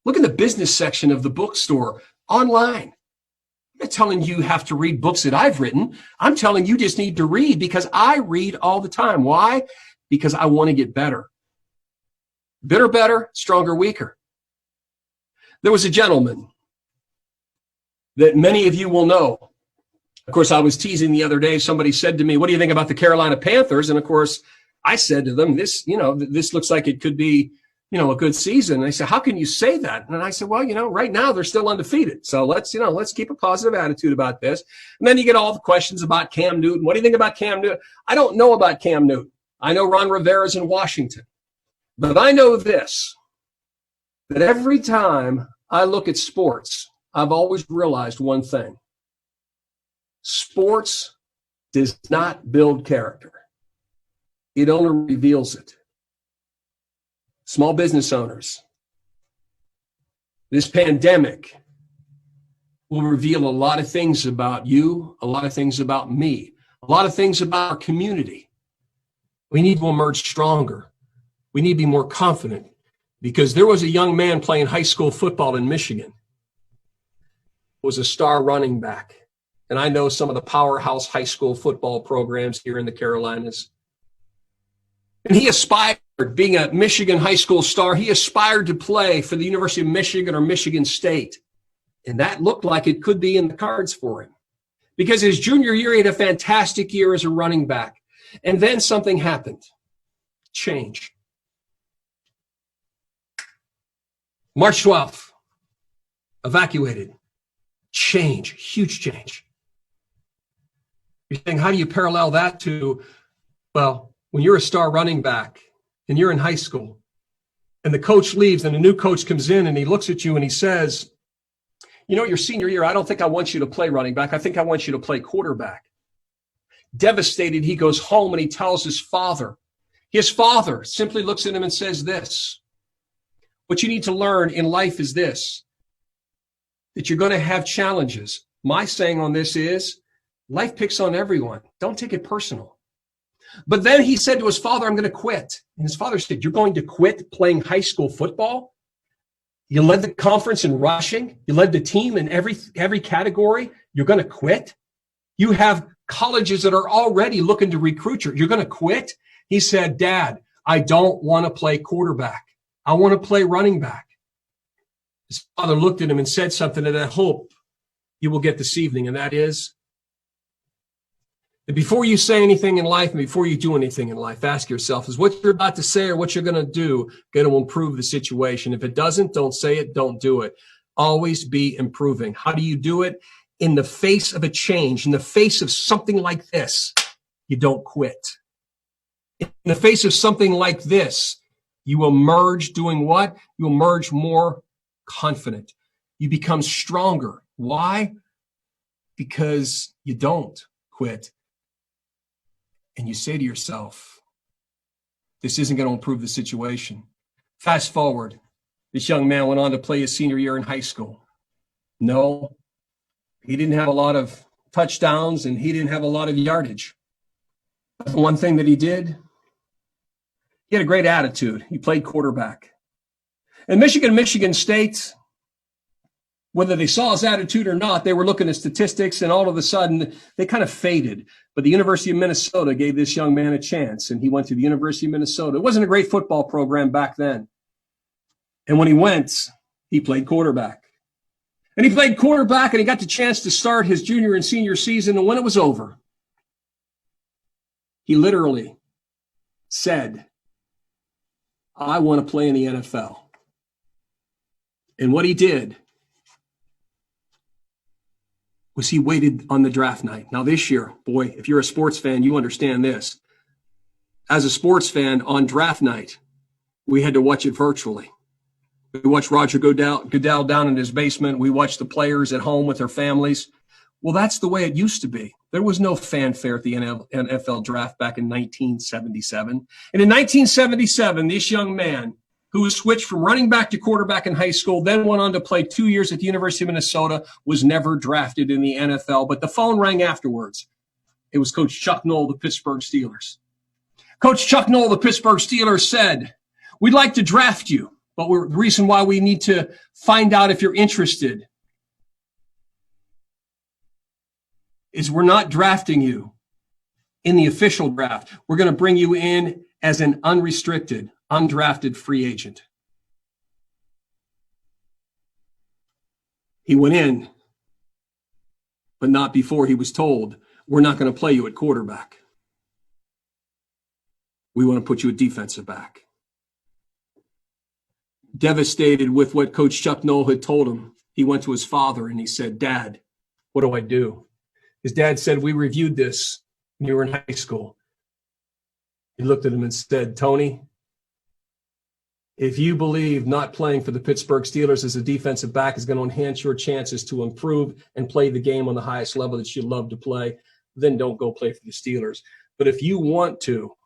Look in the business section of the bookstore online. I'm not telling you have to read books that I've written. I'm telling you just need to read because I read all the time. Why? Because I want to get better. Bitter, better, stronger, weaker. There was a gentleman that many of you will know. Of course, I was teasing the other day. Somebody said to me, what do you think about the Carolina Panthers? And of course, I said to them, this looks like it could be, a good season. And they said, how can you say that? And I said, well, right now they're still undefeated. So let's keep a positive attitude about this. And then you get all the questions about Cam Newton. What do you think about Cam Newton? I don't know about Cam Newton. I know Ron Rivera's in Washington. But I know this, that every time I look at sports, I've always realized one thing. Sports does not build character. It only reveals it. Small business owners, this pandemic will reveal a lot of things about you, a lot of things about me, a lot of things about our community. We need to emerge stronger. We need to be more confident because there was a young man playing high school football in Michigan, was a star running back. And I know some of the powerhouse high school football programs here in the Carolinas. And he aspired, being a Michigan high school star, he aspired to play for the University of Michigan or Michigan State. And that looked like it could be in the cards for him. Because his junior year, he had a fantastic year as a running back. And then something happened. Change. March 12th, evacuated. Change, huge change. You're saying, how do you parallel that to, well, when you're a star running back and you're in high school and the coach leaves and a new coach comes in and he looks at you and he says, your senior year, I don't think I want you to play running back. I think I want you to play quarterback. Devastated, he goes home and he tells his father. His father simply looks at him and says this. What you need to learn in life is this, that you're going to have challenges. My saying on this is, life picks on everyone. Don't take it personal. But then he said to his father, I'm going to quit. And his father said, you're going to quit playing high school football? You led the conference in rushing. You led the team in every category. You're going to quit? You have colleges that are already looking to recruit you. You're going to quit? He said, Dad, I don't want to play quarterback. I want to play running back. His father looked at him and said something that I hope you will get this evening, and that is that before you say anything in life and before you do anything in life, ask yourself, is what you're about to say or what you're going to do going to improve the situation? If it doesn't, don't say it, don't do it. Always be improving. How do you do it? In the face of a change, in the face of something like this, you don't quit. In the face of something like this, you emerge doing what? You emerge more confident. You become stronger. Why? Because you don't quit. And you say to yourself, this isn't going to improve the situation. Fast forward, this young man went on to play his senior year in high school. No, he didn't have a lot of touchdowns and he didn't have a lot of yardage. But the one thing that he did, he had a great attitude. He played quarterback. And Michigan State, whether they saw his attitude or not, they were looking at statistics, and all of a sudden they kind of faded. But the University of Minnesota gave this young man a chance, and he went to the University of Minnesota. It wasn't a great football program back then. And when he went, he played quarterback. And he played quarterback, and he got the chance to start his junior and senior season. And when it was over, he literally said, I want to play in the NFL. And what he did was he waited on the draft night. Now this year, boy, if you're a sports fan, you understand this. As a sports fan, on draft night, we had to watch it virtually. We watched Roger Goodell down in his basement. We watched the players at home with their families. Well, that's the way it used to be. There was no fanfare at the NFL draft back in 1977. And in 1977, this young man who was switched from running back to quarterback in high school, then went on to play 2 years at the University of Minnesota, was never drafted in the NFL. But the phone rang afterwards. It was Coach Chuck Noll of the Pittsburgh Steelers. Coach Chuck Noll of the Pittsburgh Steelers said, "We'd like to draft you, but the reason why we need to find out if you're interested is we're not drafting you in the official draft. We're going to bring you in as an unrestricted, undrafted free agent." He went in, but not before he was told, "We're not going to play you at quarterback. We want to put you at defensive back." Devastated with what Coach Chuck Noll had told him, he went to his father and he said, "Dad, what do I do?" His dad said, "We reviewed this when you were in high school." He looked at him and said, "Tony, if you believe not playing for the Pittsburgh Steelers as a defensive back is going to enhance your chances to improve and play the game on the highest level that you love to play, then don't go play for the Steelers. But if you want to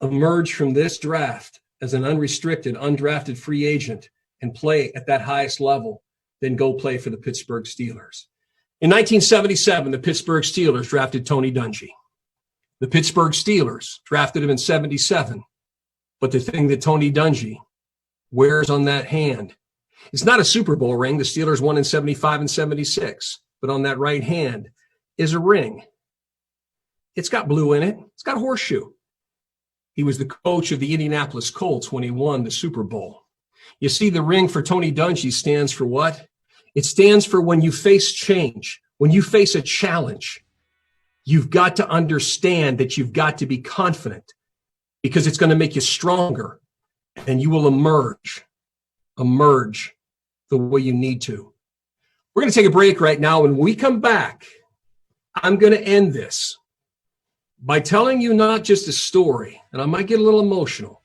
emerge from this draft as an unrestricted, undrafted free agent and play at that highest level, then go play for the Pittsburgh Steelers." In 1977, the Pittsburgh Steelers drafted Tony Dungy. The Pittsburgh Steelers drafted him in 77. But the thing that Tony Dungy wears on that hand, it's not a Super Bowl ring. The Steelers won in 75 and 76. But on that right hand is a ring. It's got blue in it. It's got a horseshoe. He was the coach of the Indianapolis Colts when he won the Super Bowl. You see, the ring for Tony Dungy stands for what? It stands for when you face change, when you face a challenge, you've got to understand that you've got to be confident because it's going to make you stronger and you will emerge the way you need to. We're going to take a break right now. When we come back, I'm going to end this by telling you not just a story, and I might get a little emotional,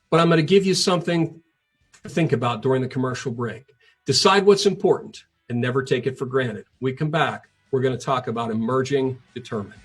but I'm going to give you something to think about during the commercial break. Decide what's important and never take it for granted. When we come back, we're going to talk about emerging determined.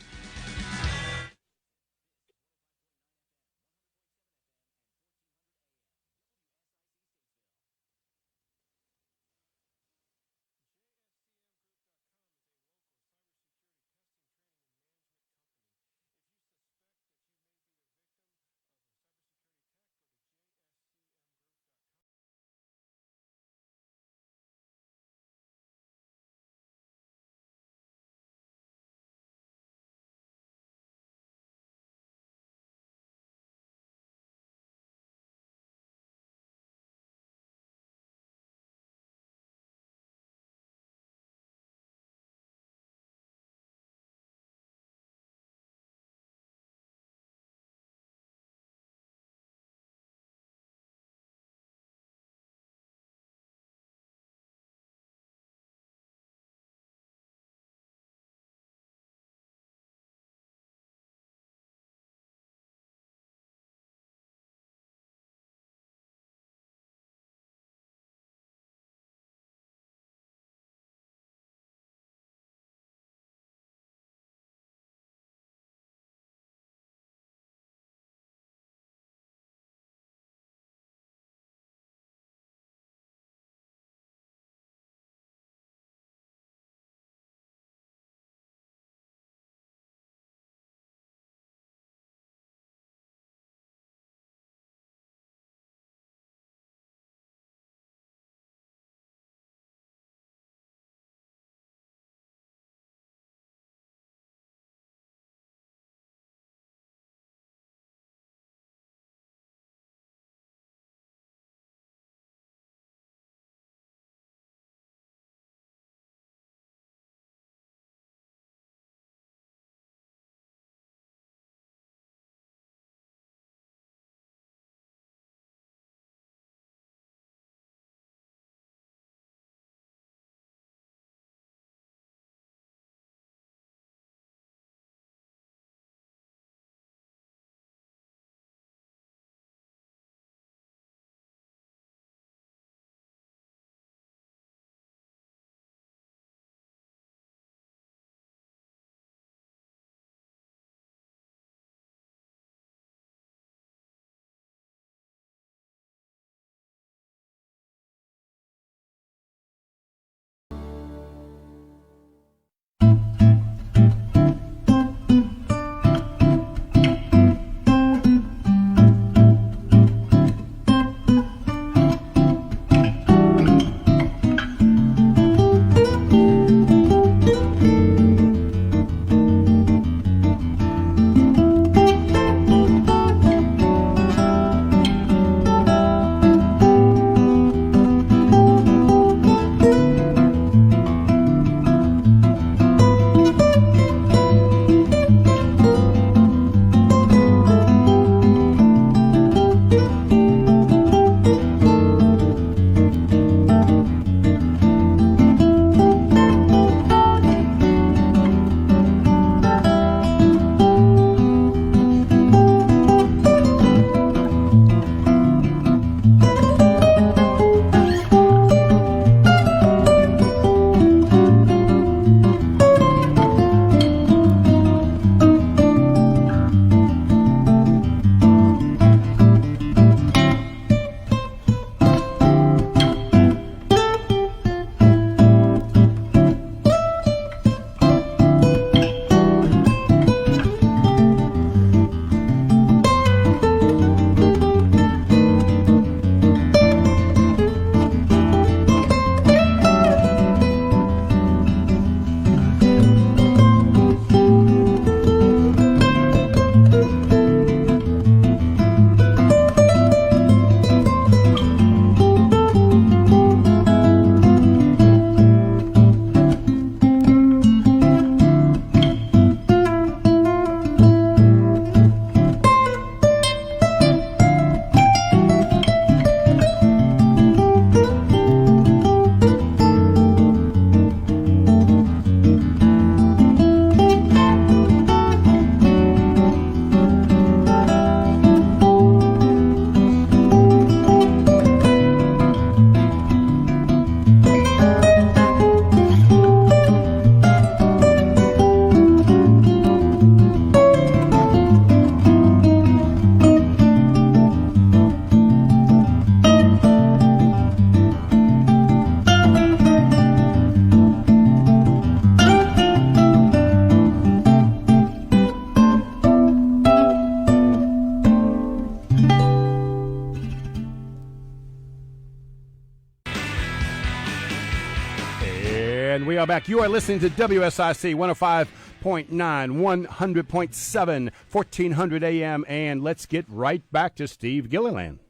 are back. You are listening to WSIC 105.9, 100.7, 1400 AM, and let's get right back to Steve Gilliland.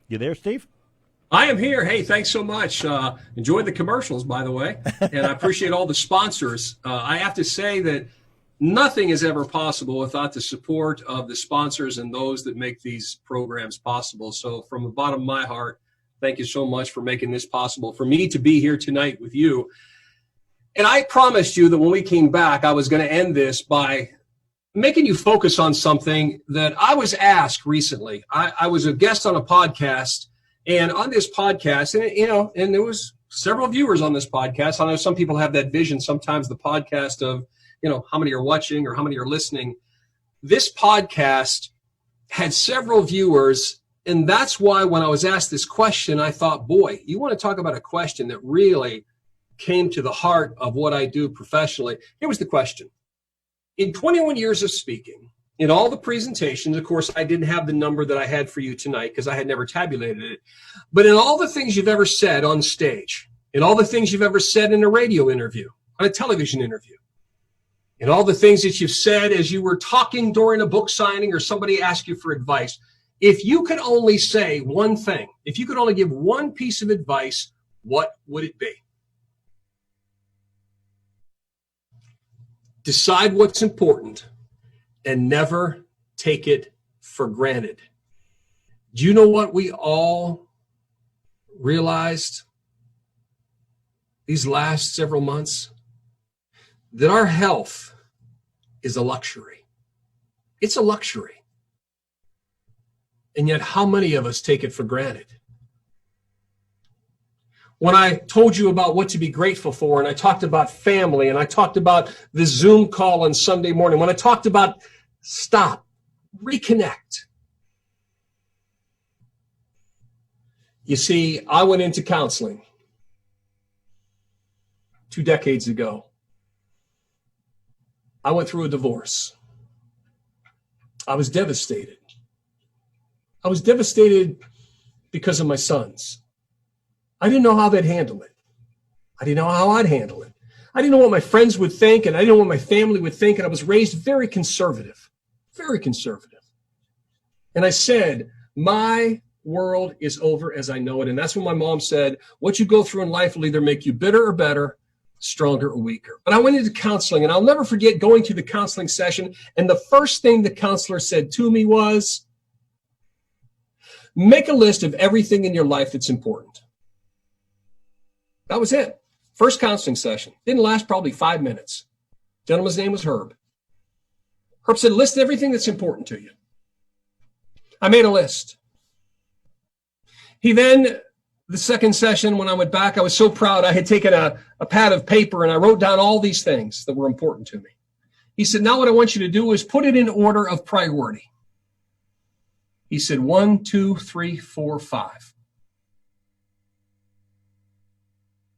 You there, Steve? I am here. Hey, thanks so much. Enjoyed the commercials, by the way, and I appreciate all the sponsors. I have to say that nothing is ever possible without the support of the sponsors and those that make these programs possible. So from the bottom of my heart, thank you so much for making this possible for me to be here tonight with you. And I promised you that when we came back, I was going to end this by making you focus on something that I was asked recently. I was a guest on a podcast, and on this podcast, and there was several viewers on this podcast. I know some people have that vision sometimes, the podcast of, how many are watching or how many are listening. This podcast had several viewers, and that's why when I was asked this question, I thought, boy, you want to talk about a question that really came to the heart of what I do professionally. Here was the question. In 21 years of speaking, in all the presentations, of course, I didn't have the number that I had for you tonight because I had never tabulated it. But in all the things you've ever said on stage, in all the things you've ever said in a radio interview, on a television interview, in all the things that you've said as you were talking during a book signing or somebody asked you for advice, if you could only say one thing, if you could only give one piece of advice, what would it be? Decide what's important and never take it for granted. Do you know what we all realized these last several months? That our health is a luxury. It's a luxury. And yet how many of us take it for granted? When I told you about what to be grateful for, and I talked about family, and I talked about the Zoom call on Sunday morning, when I talked about stop, reconnect. You see, I went into counseling 2 decades ago. I went through a divorce. I was devastated. I was devastated because of my sons. I didn't know how they'd handle it. I didn't know how I'd handle it. I didn't know what my friends would think, and I didn't know what my family would think, and I was raised very conservative. Very conservative. And I said, my world is over as I know it. And that's when my mom said, what you go through in life will either make you bitter or better, stronger or weaker. But I went into counseling, and I'll never forget going to the counseling session. And the first thing the counselor said to me was, make a list of everything in your life that's important. That was it. First counseling session. Didn't last probably 5 minutes. Gentleman's name was Herb. Herb said, list everything that's important to you. I made a list. He then, the second session, when I went back, I was so proud. I had taken a pad of paper and I wrote down all these things that were important to me. He said, now what I want you to do is put it in order of priority. He said, 1, 2, 3, 4, 5.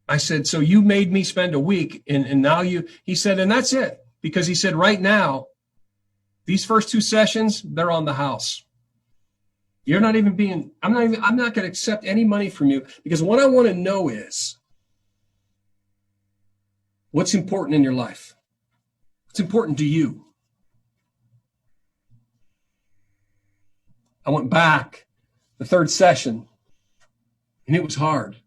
I said, so you made me spend a week and now he said, and that's it. Because he said, right now, these first 2 sessions, they're on the house. You're not even being, I'm not going to accept any money from you because what I want to know is what's important in your life. What's important to you. I went back the third session and it was hard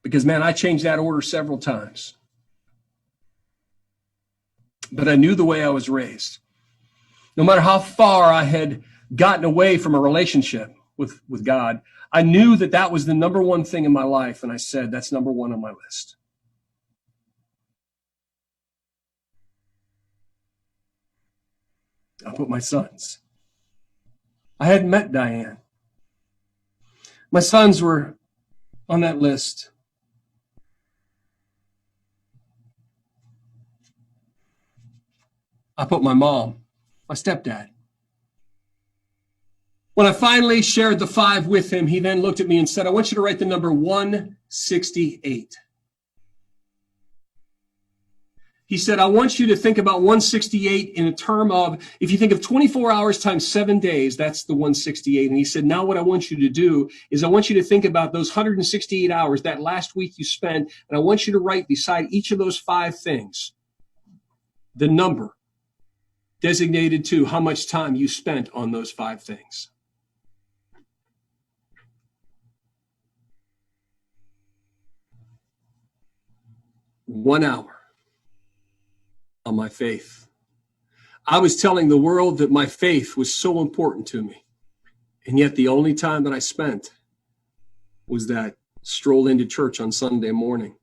because, man, I changed that order several times. But I knew the way I was raised. No matter how far I had gotten away from a relationship with God, I knew that that was the number one thing in my life. And I said, that's number one on my list. I put my sons. I hadn't met Diane. My sons were on that list. I put my mom, my stepdad. When I finally shared the 5 with him, he then looked at me and said, I want you to write the number 168. He said, I want you to think about 168 in a term of, if you think of 24 hours times 7 days, that's the 168. And he said, now what I want you to do is I want you to think about those 168 hours, that last week you spent, and I want you to write beside each of those 5 things the number designated to how much time you spent on those 5 things. One hour on my faith. I was telling the world that my faith was so important to me. And yet the only time that I spent was that stroll into church on Sunday morning.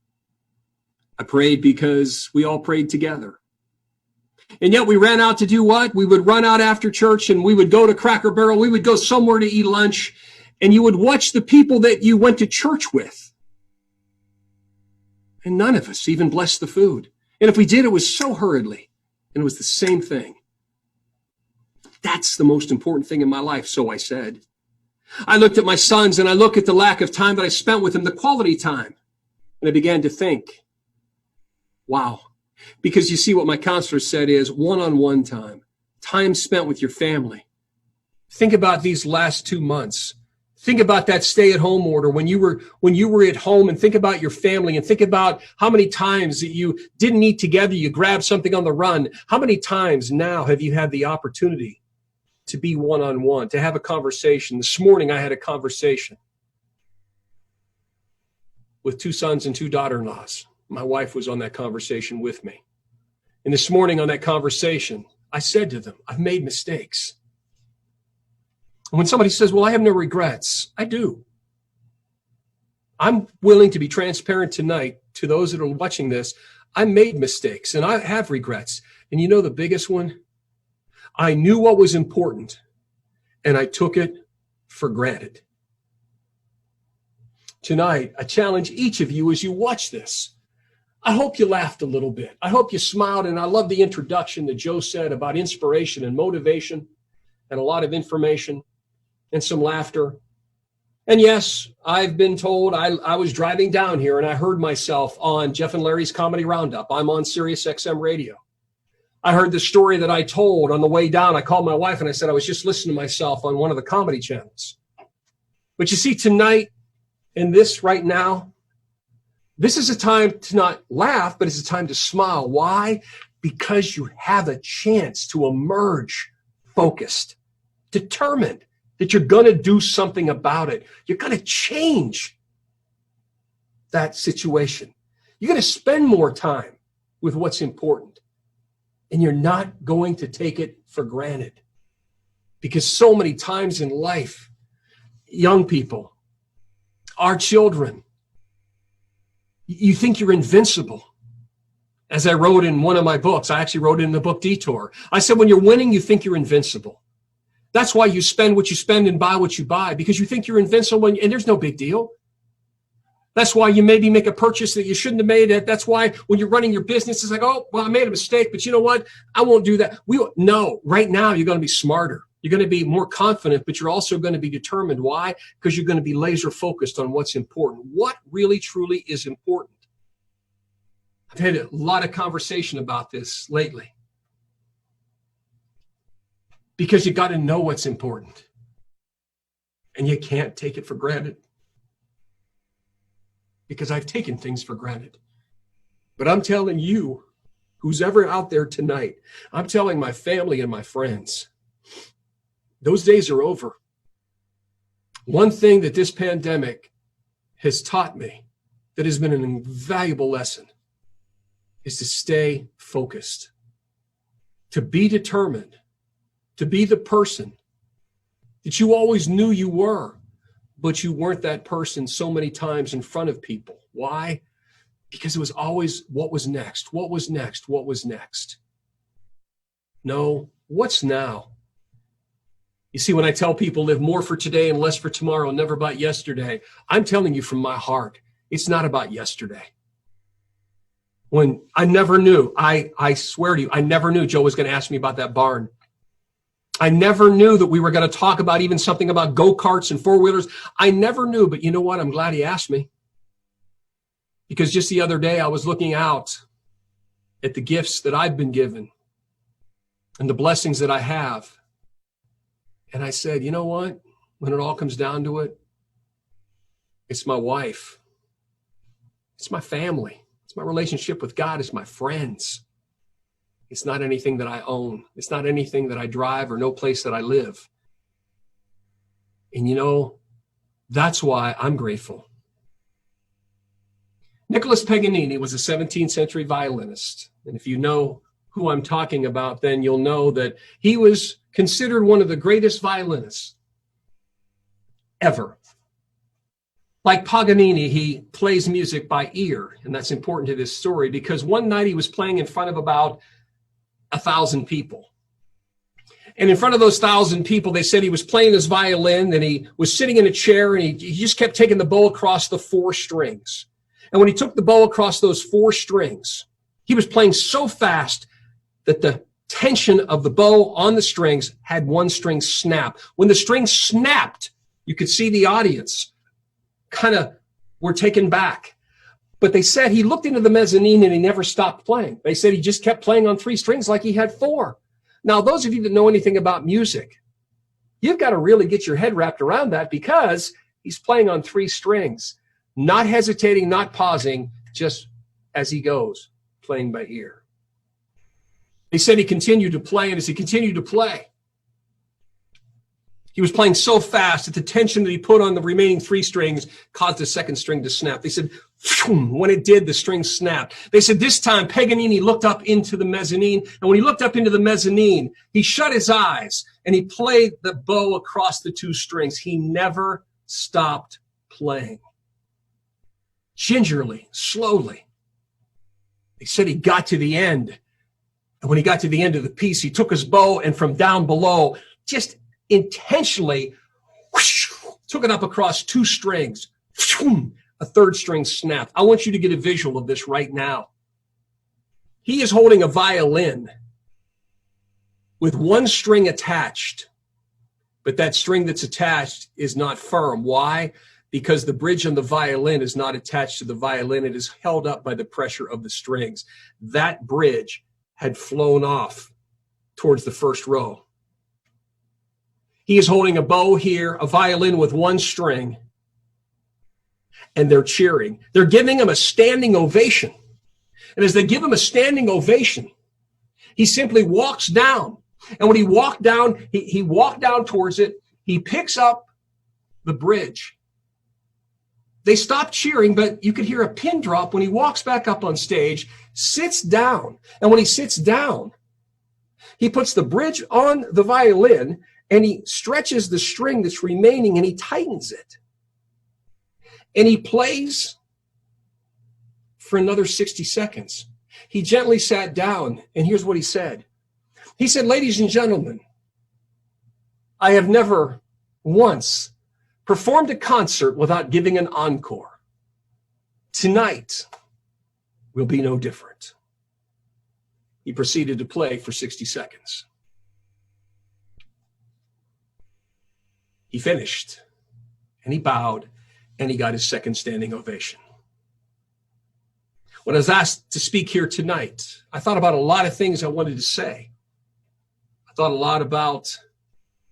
I prayed because we all prayed together. And yet we ran out to do what? We would run out after church and we would go to Cracker Barrel. We would go somewhere to eat lunch. And you would watch the people that you went to church with. And none of us even blessed the food. And if we did, it was so hurriedly. And it was the same thing. That's the most important thing in my life, so I said. I looked at my sons and I looked at the lack of time that I spent with them, the quality time. And I began to think, wow. Because you see, what my counselor said is one-on-one time spent with your family. Think about these last 2 months. Think about that stay-at-home order when you were at home, and think about your family, and think about how many times that you didn't eat together, you grabbed something on the run. How many times now have you had the opportunity to be one-on-one, to have a conversation? This morning I had a conversation with 2 sons and 2 daughter-in-laws. My wife was on that conversation with me. And this morning on that conversation, I said to them, I've made mistakes. And when somebody says, well, I have no regrets, I do. I'm willing to be transparent tonight to those that are watching this. I made mistakes and I have regrets. And you know the biggest one? I knew what was important and I took it for granted. Tonight, I challenge each of you as you watch this. I hope you laughed a little bit. I hope you smiled. And I love the introduction that Joe said about inspiration and motivation and a lot of information and some laughter. And yes, I've been told, I was driving down here and I heard myself on Jeff and Larry's Comedy Roundup. I'm on Sirius XM Radio. I heard the story that I told on the way down. I called my wife and I said I was just listening to myself on one of the comedy channels. But you see, tonight and this right now, this is a time to not laugh, but it's a time to smile. Why? Because you have a chance to emerge focused, determined that you're going to do something about it. You're going to change that situation. You're going to spend more time with what's important. And you're not going to take it for granted. Because so many times in life, young people, our children, you think you're invincible. As I wrote in one of my books, I actually wrote it in the book Detour. I said, when you're winning, you think you're invincible. That's why you spend what you spend and buy what you buy, because you think you're invincible and there's no big deal. That's why you maybe make a purchase that you shouldn't have made. That's why when you're running your business, it's like, oh, well, I made a mistake, but you know what? I won't do that. No, right now you're going to be smarter. You're going to be more confident, but you're also going to be determined. Why? Because you're going to be laser focused on what's important. What really, truly is important? I've had a lot of conversation about this lately. Because you got to know what's important. And you can't take it for granted. Because I've taken things for granted. But I'm telling you, who's ever out there tonight, I'm telling my family and my friends, those days are over. One thing that this pandemic has taught me that has been an invaluable lesson is to stay focused, to be determined, to be the person that you always knew you were, but you weren't that person so many times in front of people. Why? Because it was always what was next, what was next, what was next. No, what's now? You see, when I tell people live more for today and less for tomorrow, never about yesterday, I'm telling you from my heart, it's not about yesterday. When I never knew, I swear to you, I never knew Joe was going to ask me about that barn. I never knew that we were going to talk about even something about go-karts and four-wheelers. I never knew, but you know what? I'm glad he asked me. Because just the other day, I was looking out at the gifts that I've been given and the blessings that I have. And I said, you know what? When it all comes down to it, it's my wife. It's my family. It's my relationship with God. It's my friends. It's not anything that I own. It's not anything that I drive or no place that I live. And you know, that's why I'm grateful. Nicholas Paganini was a 17th century violinist. And if you know who I'm talking about, then you'll know that he was considered one of the greatest violinists ever. Like Paganini, he plays music by ear. And that's important to this story because one night he was playing in front of about 1,000 people. And in front of those 1,000 people, they said he was playing his violin and he was sitting in a chair and he just kept taking the bow across the 4 strings. And when he took the bow across those 4 strings, he was playing so fast that the tension of the bow on the strings had one string snap. When the string snapped, you could see the audience kind of were taken back. But they said he looked into the mezzanine and he never stopped playing. They said he just kept playing on 3 strings like he had 4. Now, those of you that know anything about music, you've got to really get your head wrapped around that because he's playing on 3 strings, not hesitating, not pausing, just as he goes, playing by ear. They said he continued to play, and as he continued to play, he was playing so fast that the tension that he put on the remaining 3 strings caused the 2nd string to snap. They said, when it did, the string snapped. They said this time Paganini looked up into the mezzanine, and when he looked up into the mezzanine, he shut his eyes, and he played the bow across the 2 strings. He never stopped playing. Gingerly, slowly. They said he got to the end, and when he got to the end of the piece, he took his bow, and from down below, just intentionally whoosh, took it up across 2 strings. A 3rd string snapped. I want you to get a visual of this right now. He is holding a violin with 1 string attached, but that string that's attached is not firm. Why? Because the bridge on the violin is not attached to the violin. It is held up by the pressure of the strings. That bridge had flown off towards the 1st row. He is holding a bow here, a violin with 1 string, and they're cheering. They're giving him a standing ovation. And as they give him a standing ovation, he simply walks down. And when he walked down, he walked down towards it. He picks up the bridge. They stopped cheering, but you could hear a pin drop when he walks back up on stage, sits down. And when he sits down, he puts the bridge on the violin and he stretches the string that's remaining and he tightens it. And he plays for another 60 seconds. He gently sat down, and here's what he said. He said, ladies and gentlemen, I have never once performed a concert without giving an encore. Tonight will be no different. He proceeded to play for 60 seconds. He finished, and he bowed, and he got his 2nd standing ovation. When I was asked to speak here tonight, I thought about a lot of things I wanted to say. I thought a lot about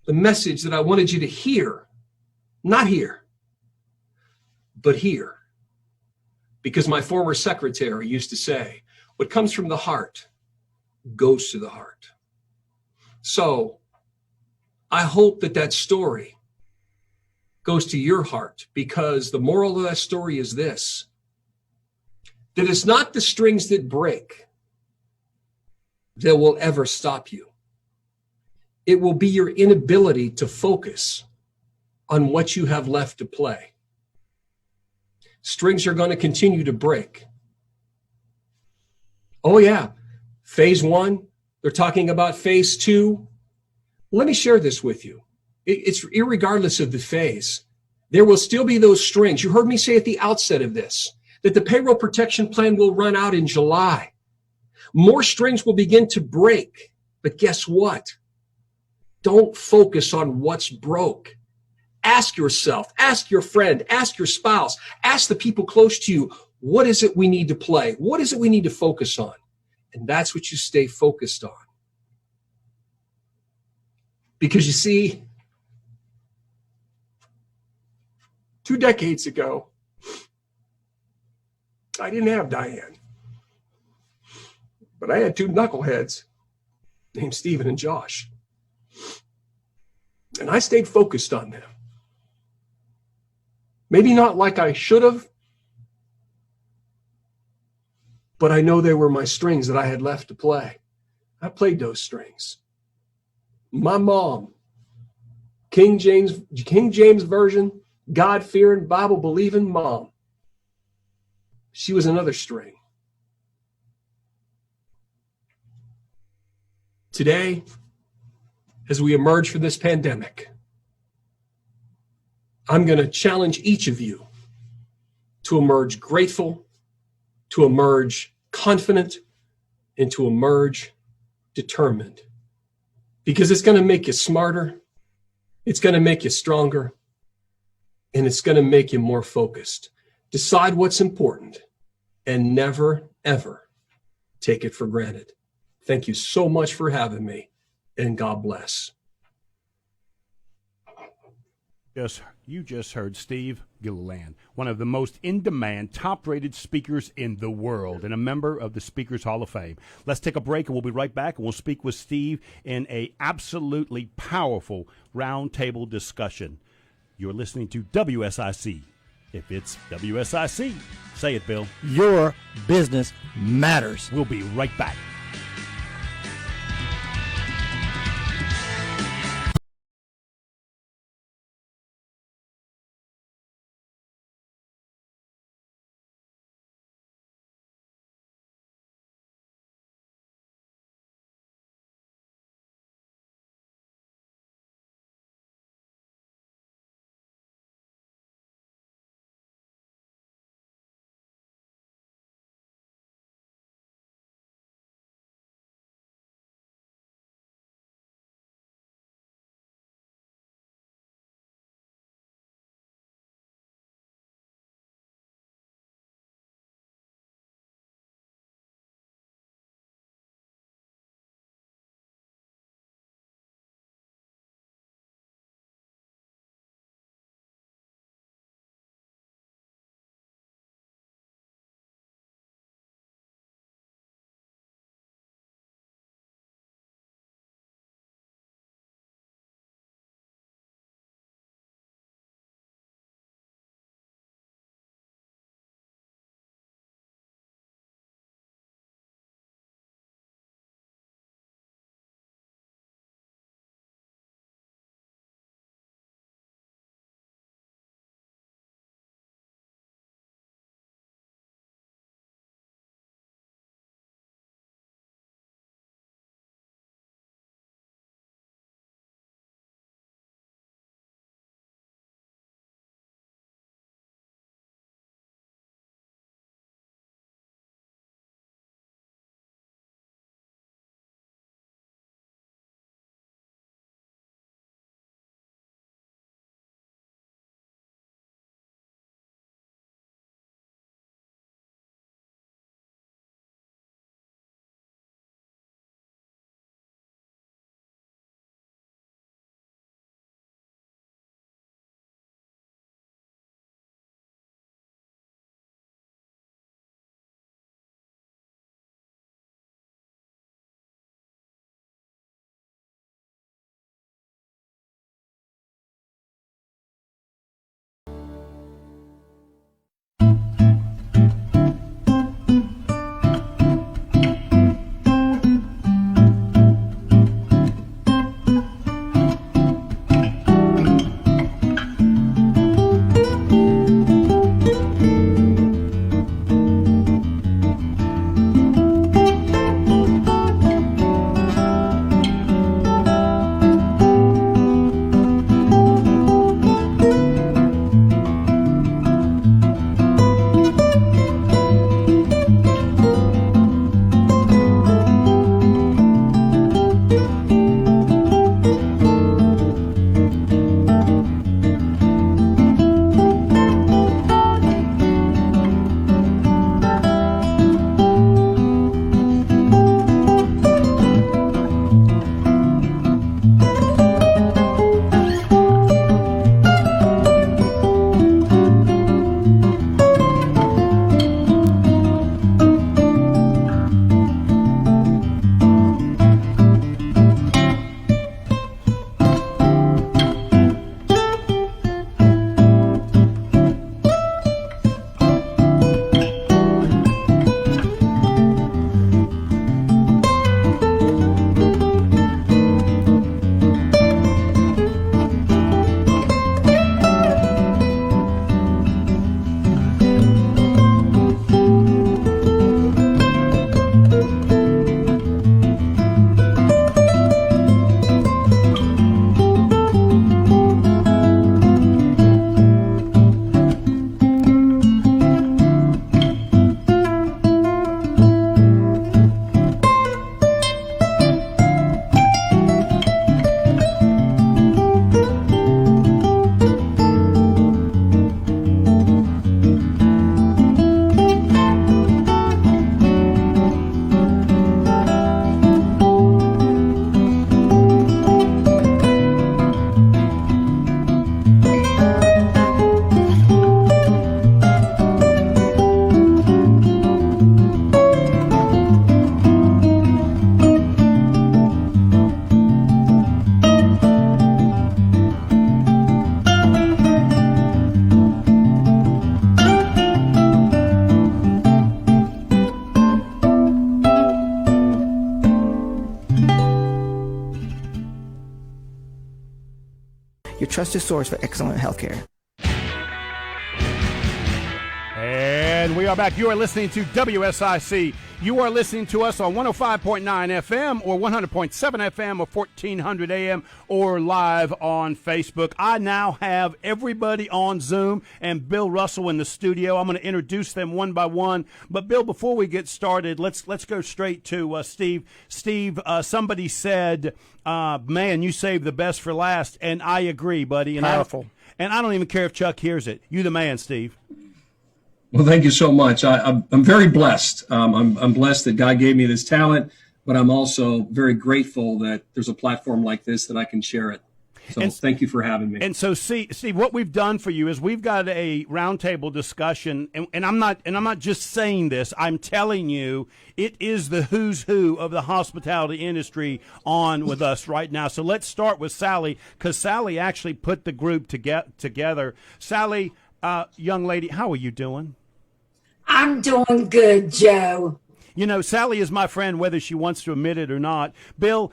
the message that I wanted you to hear, not hear, but hear. Because my former secretary used to say, what comes from the heart goes to the heart. So I hope that that story goes to your heart, because the moral of that story is this, that it's not the strings that break that will ever stop you. It will be your inability to focus on what you have left to play. Strings are going to continue to break. Oh yeah, phase 1, they're talking about phase 2. Let me share this with you. It's irregardless of the phase. There will still be those strings. You heard me say at the outset of this, that the payroll protection plan will run out in July. More strings will begin to break. But guess what? Don't focus on what's broke. Ask yourself, ask your friend, ask your spouse, ask the people close to you, what is it we need to play? What is it we need to focus on? And that's what you stay focused on. Because you see, 2 decades ago, I didn't have Diane. But I had 2 knuckleheads named Stephen and Josh. And I stayed focused on them. Maybe not like I should have, but I know they were my strings that I had left to play. I played those strings. My mom, King James Version, God-fearing, Bible-believing mom. She was another string. Today, as we emerge from this pandemic, I'm going to challenge each of you to emerge grateful, to emerge confident, and to emerge determined. Because it's going to make you smarter, it's going to make you stronger, and it's going to make you more focused. Decide what's important and never, ever take it for granted. Thank you so much for having me, and God bless. You just heard Steve Gilliland, one of the most in-demand, top-rated speakers in the world and a member of the Speakers Hall of Fame. Let's take a break, and we'll be right back, and we'll speak with Steve in a absolutely powerful roundtable discussion. You're listening to WSIC. If it's WSIC, say it, Bill. Your business matters. We'll be right back. your trusted source for excellent healthcare. And we are back. You are listening to WSIC. You are listening to us on 105.9 FM or 100.7 FM or 1400 AM or live on Facebook. I now have everybody on Zoom and Bill Russell in the studio. I'm going to introduce them one by one. But, Bill, before we get started, let's go straight to Steve. Steve, somebody said, man, you saved the best for last, and I agree, buddy. And Powerful. And I don't even care if Chuck hears it. You the man, Steve. Well, thank you so much. I'm very blessed. I'm blessed that God gave me this talent, but I'm also very grateful that there's a platform like this that I can share it. So thank you for having me. And so, Steve, what we've done for you is we've got a roundtable discussion, and I'm not just saying this. I'm telling you, it is the who's who of the hospitality industry on with us right now. So let's start with Sally, because Sally actually put the group together. Sally, young lady, how are you doing? I'm doing good, Joe. You know, Sally is my friend, whether she wants to admit it or not. Bill,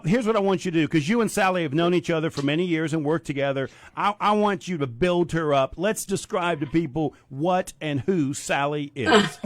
here's what I want you to do, because you and Sally have known each other for many years and worked together. I want you to build her up. Let's describe to people what and who Sally is.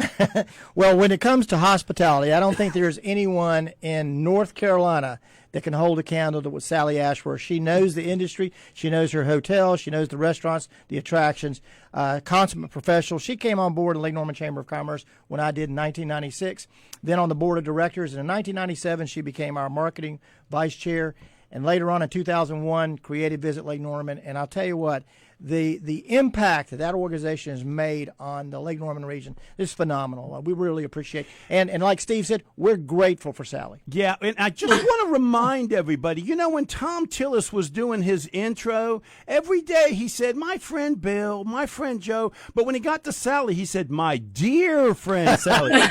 Well, when it comes to hospitality, I don't think there's anyone in North Carolina that can hold a candle to what Sally Ashworth. She knows the industry. She knows her hotel. She knows the restaurants, the attractions. Consummate professional. She came on board in Lake Norman Chamber of Commerce when I did in 1996. Then on the board of directors. And in 1997, she became our marketing vice chair. And later on in 2001, created Visit Lake Norman. And I'll tell you what, the impact that organization has made on the Lake Norman region is phenomenal. We really appreciate it. And like Steve said, we're grateful for Sally. Yeah, and I just want to remind everybody, you know, when Tom Tillis was doing his intro, every day he said, my friend Bill, my friend Joe. But when he got to Sally, he said, my dear friend Sally.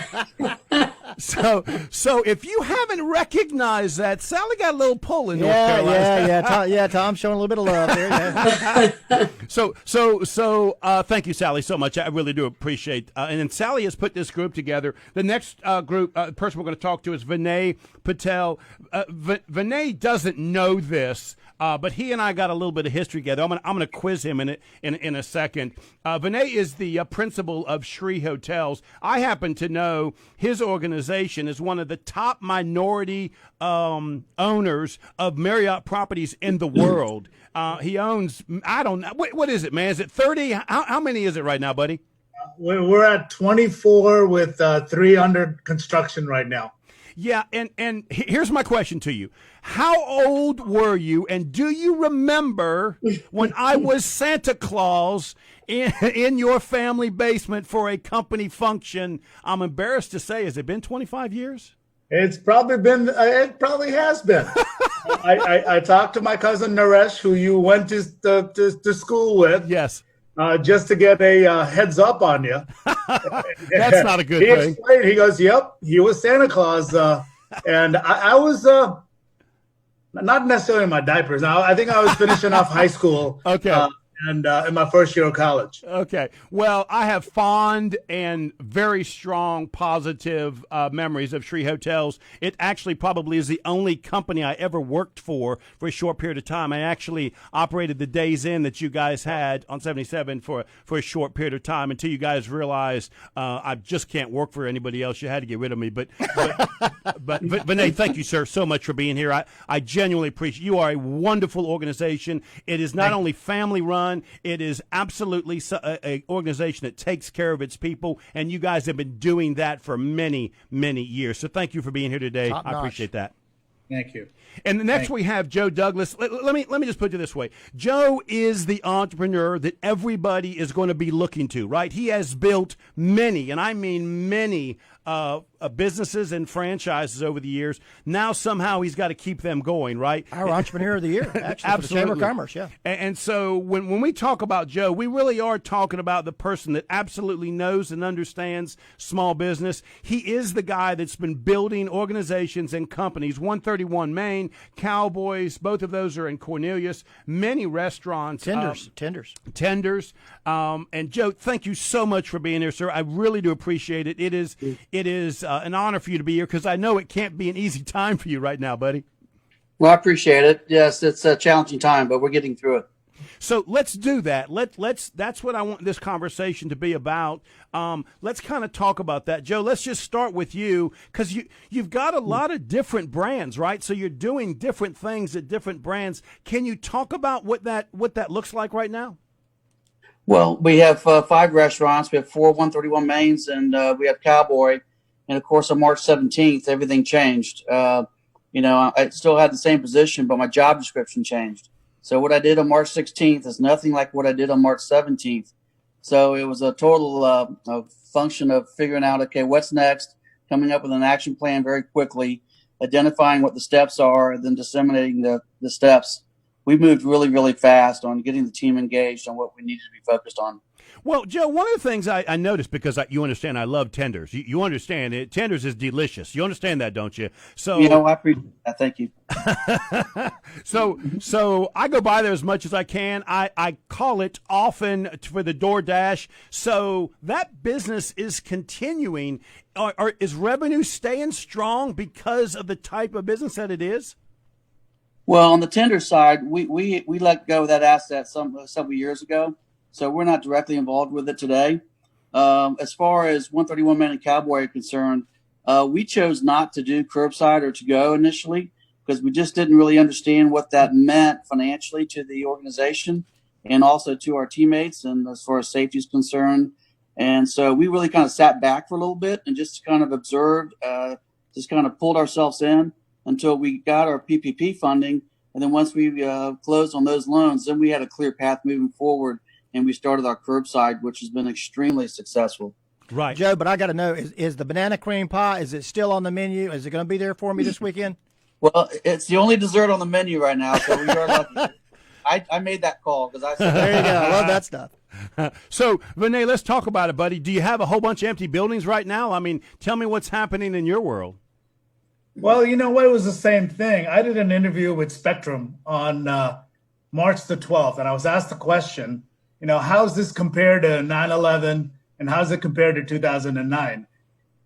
So if you haven't recognized that, Sally got a little pull in North Carolina. Yeah, Tom's showing a little bit of love there. Yeah. So thank you, Sally, so much. I really do appreciate. And then Sally has put this group together. The next group person we're going to talk to is Vinay Patel. Vinay doesn't know this. But he and I got a little bit of history together. I'm gonna quiz him in a second. Vinay is the principal of Shree Hotels. I happen to know his organization is one of the top minority owners of Marriott properties in the world. He owns, I don't know, what is it, man? Is it 30? How many is it right now, buddy? We're at 24 with 3 under construction right now. Yeah, and here's my question to you. How old were you, and do you remember when I was Santa Claus in your family basement for a company function? I'm embarrassed to say, has it been 25 years? It probably has been. I talked to my cousin Naresh, who you went to school with. Yes. Just to get a heads up on you. That's not a good thing. He explained, he goes, yep, he was Santa Claus. And I was not necessarily in my diapers. I think I was finishing off high school. Okay. And in my first year of college. Okay. Well, I have fond and very strong positive memories of Shree Hotels. It actually probably is the only company I ever worked for a short period of time. I actually operated the Days Inn that you guys had on 77 for a short period of time until you guys realized I just can't work for anybody else. You had to get rid of me. But Vinay, thank you, sir, so much for being here. I genuinely appreciate you. Are a wonderful organization. It is not only family run. It is absolutely an organization that takes care of its people, and you guys have been doing that for many, many years. So thank you for being here today. Top notch. I appreciate that. Thank you. And the next we have Joe Douglas. Let me just put it this way. Joe is the entrepreneur that everybody is going to be looking to, right? He has built many, and I mean many, businesses and franchises over the years. Now somehow he's got to keep them going, right? Our Entrepreneur of the Year, actually, for the Chamber of Commerce, yeah. And so when we talk about Joe, we really are talking about the person that absolutely knows and understands small business. He is the guy that's been building organizations and companies. 131 Main, Cowboys, both of those are in Cornelius, many restaurants. Tenders. And Joe, thank you so much for being here, sir. I really do appreciate it. It is an honor for you to be here because I know it can't be an easy time for you right now, buddy. Well, I appreciate it. Yes, it's a challenging time, but we're getting through it. So let's do that. Let's. That's what I want this conversation to be about. Let's kind of talk about that, Joe. Let's just start with you because you've got a lot of different brands, right? So you're doing different things at different brands. Can you talk about what that looks like right now? Well, we have 5 restaurants. We have 4 131 Mains, and we have Cowboy. And, of course, on March 17th, everything changed. I still had the same position, but my job description changed. So what I did on March 16th is nothing like what I did on March 17th. So it was a total function of figuring out, okay, what's next, coming up with an action plan very quickly, identifying what the steps are, and then disseminating the steps. We moved really, really fast on getting the team engaged on what we needed to be focused on. Well, Joe, one of the things I noticed, because you understand I love tenders. You understand it. Tenders is delicious. You understand that, don't you? So I appreciate that. Thank you. So I go by there as much as I can. I call it often for the DoorDash. So that business is continuing. Is revenue staying strong because of the type of business that it is? Well, on the tender side, we let go of that asset several years ago. So we're not directly involved with it today. As far as 131 Man and Cowboy are concerned, we chose not to do curbside or to go initially because we just didn't really understand what that meant financially to the organization and also to our teammates and as far as safety is concerned. And so we really kind of sat back for a little bit and just kind of observed, just kind of pulled ourselves in until we got our PPP funding. And then once we closed on those loans, then we had a clear path moving forward. And we started our curbside, which has been extremely successful. Right. Joe, but I got to know, is the banana cream pie, is it still on the menu? Is it going to be there for me this weekend? Well, it's the only dessert on the menu right now, so we are lucky. I made that call because I said, there you go. I love that stuff. So, Vinay, let's talk about it, buddy. Do you have a whole bunch of empty buildings right now? I mean, tell me what's happening in your world. Well, you know what? It was the same thing. I did an interview with Spectrum on March the 12th, and I was asked the question, how's this compared to 9/11 and how's it compared to 2009?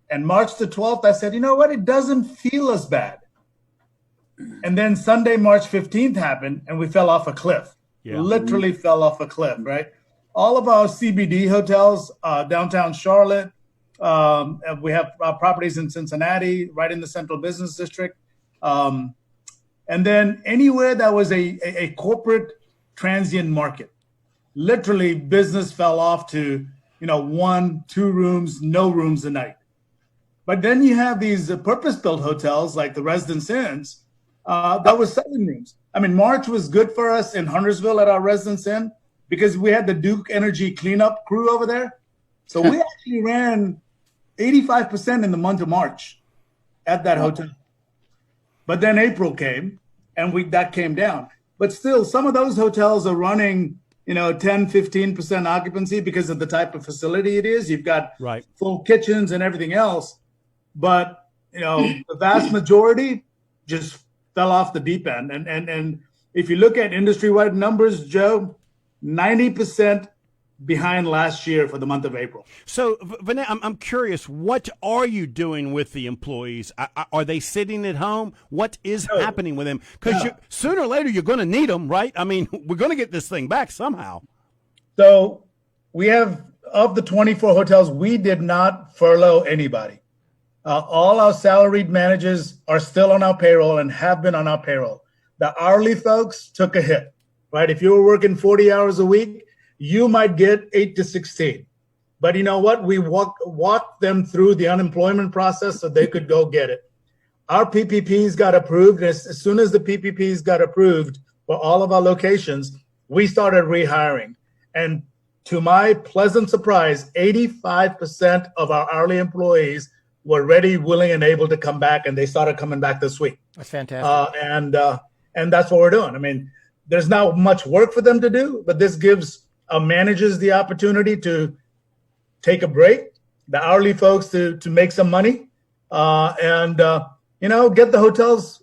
And March the 12th, I said, you know what? It doesn't feel as bad. And then Sunday, March 15th happened and we fell off a cliff. Yeah. Literally fell off a cliff, right? All of our CBD hotels, downtown Charlotte, we have properties in Cincinnati, right in the Central Business District. And then anywhere that was a corporate transient market, literally business fell off to, 1, 2 rooms, no rooms a night. But then you have these purpose-built hotels like the Residence Inns that was 7 rooms. I mean, March was good for us in Huntersville at our Residence Inn because we had the Duke Energy cleanup crew over there. So we actually ran 85% in the month of March at that hotel. But then April came and that came down. But still, some of those hotels are running 10, 15% occupancy because of the type of facility it is. You've got full kitchens and everything else. But, the vast majority just fell off the deep end. And if you look at industry-wide numbers, Joe, 90% behind last year for the month of April. So, Vinay, I'm curious, what are you doing with the employees? Are they sitting at home? What is happening with them? Because sooner or later, you're going to need them, right? I mean, we're going to get this thing back somehow. So we have, of the 24 hotels, we did not furlough anybody. All our salaried managers are still on our payroll and have been on our payroll. The hourly folks took a hit, right? If you were working 40 hours a week, you might get 8 to 16. But you know what? We walked them through the unemployment process so they could go get it. Our PPPs got approved. And as soon as the PPPs got approved for all of our locations, we started rehiring. And to my pleasant surprise, 85% of our hourly employees were ready, willing, and able to come back, and they started coming back this week. That's fantastic. And that's what we're doing. I mean, there's not much work for them to do, but this gives managers the opportunity to take a break, the hourly folks to make some money, and get the hotels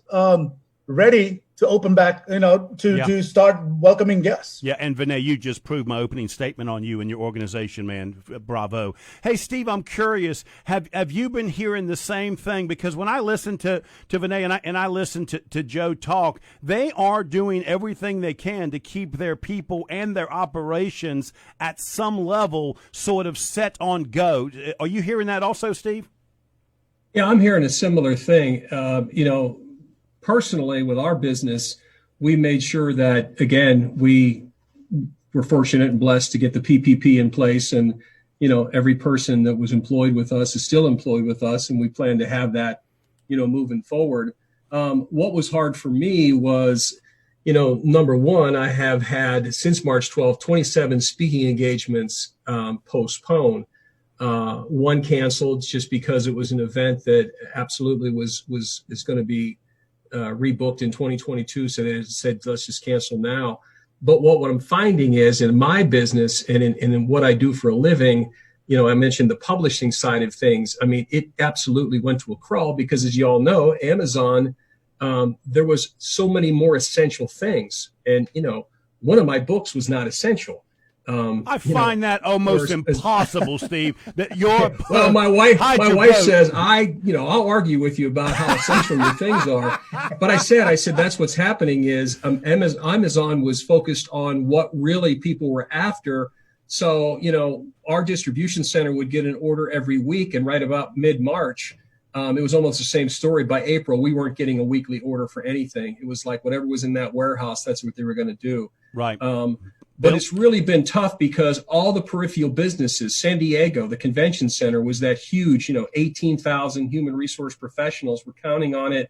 ready to open back, to start welcoming guests. Yeah, and Vinay, you just proved my opening statement on you and your organization, man. Bravo. Hey, Steve, I'm curious. Have you been hearing the same thing? Because when I listen to Vinay and I listen to Joe talk, they are doing everything they can to keep their people and their operations at some level sort of set on go. Are you hearing that also, Steve? Yeah, I'm hearing a similar thing. Personally, with our business, we made sure that, again, we were fortunate and blessed to get the PPP in place. And, every person that was employed with us is still employed with us. And we plan to have that, moving forward. What was hard for me was, number one, I have had since March 12th, 27 speaking engagements postponed. One canceled just because it was an event that absolutely is going to be rebooked in 2022, so they said let's just cancel now. But what I'm finding is in my business and in what I do for a living, I mentioned the publishing side of things. I mean, it absolutely went to a crawl because, as you all know, Amazon, there was so many more essential things, and one of my books was not essential. I find that almost impossible, Steve. That your well, my wife says I'll argue with you about how essential your things are, but I said that's what's happening is Amazon was focused on what really people were after. So our distribution center would get an order every week, and right about mid-March, it was almost the same story. By April, we weren't getting a weekly order for anything. It was like whatever was in that warehouse, that's what they were going to do. Right. But it's really been tough because all the peripheral businesses, San Diego, the convention center was that huge, 18,000 human resource professionals were counting on it.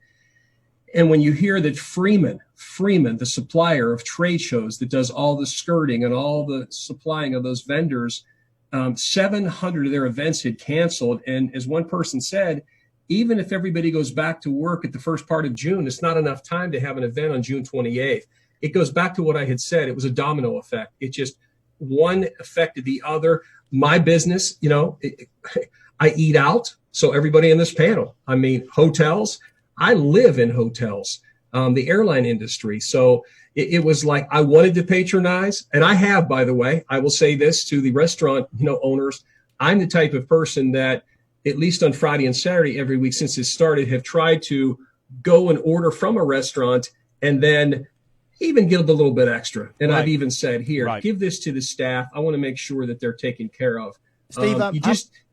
And when you hear that Freeman, the supplier of trade shows that does all the skirting and all the supplying of those vendors, 700 of their events had canceled. And as one person said, even if everybody goes back to work at the first part of June, it's not enough time to have an event on June 28th. It goes back to what I had said. It was a domino effect. It just one affected the other. My business, I eat out. So everybody in this panel, I mean, hotels, I live in hotels, the airline industry. So it was like I wanted to patronize. And I have, by the way, I will say this to the restaurant, owners. I'm the type of person that at least on Friday and Saturday every week since it started have tried to go and order from a restaurant and then even give a little bit extra. And right. I've even said here, right. Give this to the staff. I want to make sure that they're taken care of. Steve,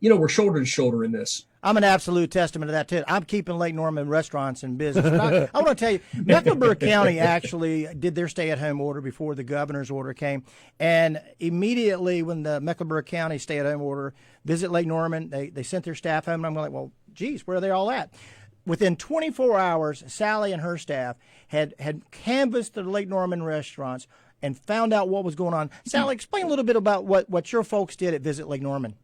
we're shoulder to shoulder in this. I'm an absolute testament to that, too. I'm keeping Lake Norman restaurants in business. I want to tell you, Mecklenburg County actually did their stay-at-home order before the governor's order came. And immediately when the Mecklenburg County stay-at-home order, Visit Lake Norman, they sent their staff home. And I'm like, well, geez, where are they all at? Within 24 hours, Sally and her staff had canvassed the Lake Norman restaurants and found out what was going on. Sally, explain a little bit about what your folks did at Visit Lake Norman.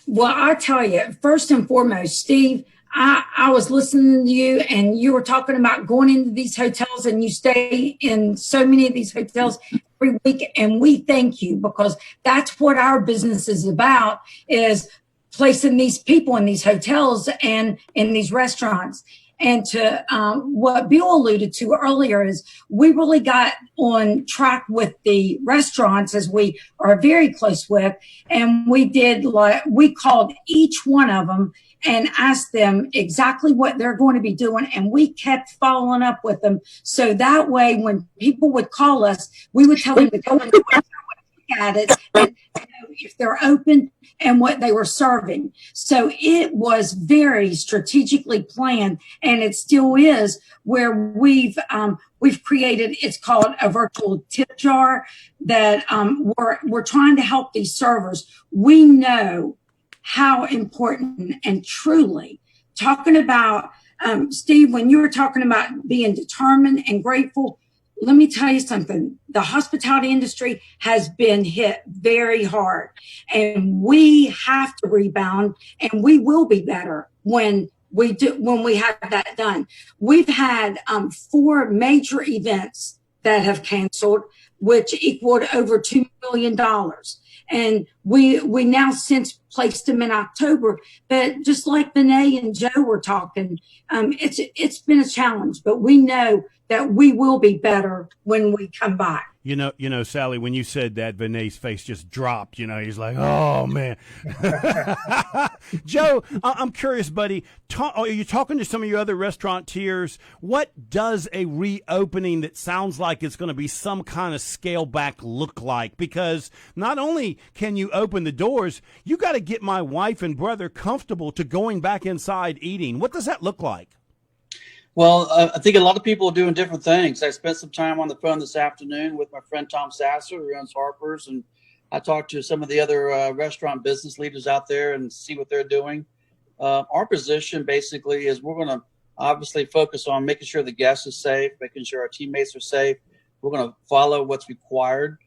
Well, I tell you, first and foremost, Steve, I was listening to you and you were talking about going into these hotels, and you stay in so many of these hotels every week. And we thank you, because that's what our business is about, is placing these people in these hotels and in these restaurants. And to what Bill alluded to earlier is we really got on track with the restaurants, as we are very close with. And we called each one of them and asked them exactly what they're going to be doing. And we kept following up with them. So that way, when people would call us, we would tell them to go into the website, at it, and if they're open and what they were serving. So it was very strategically planned, and it still is, where we've created, it's called a virtual tip jar that we're trying to help these servers. We know how important, and truly talking about, Steve, when you were talking about being determined and grateful, let me tell you something. The hospitality industry has been hit very hard, and we have to rebound, and we will be better when we have that done. We've had 4 major events that have canceled, which equaled over $2 million. And we now since placed them in October. But just like Vinay and Joe were talking, it's been a challenge, but we know that we will be better when we come back. You know, Sally, when you said that, Vinay's face just dropped. You know, he's like, oh, man. Joe, I'm curious, buddy. Are you talking to some of your other restaurateurs? What does a reopening that sounds like it's going to be some kind of scale back look like? Because not only can you open the doors, you got to get my wife and brother comfortable to going back inside eating. What does that look like? Well, I think a lot of people are doing different things. I spent some time on the phone this afternoon with my friend Tom Sasser, who runs Harper's, and I talked to some of the other restaurant business leaders out there and see what they're doing. Our position basically is we're going to obviously focus on making sure the guest is safe, making sure our teammates are safe. We're going to follow what's required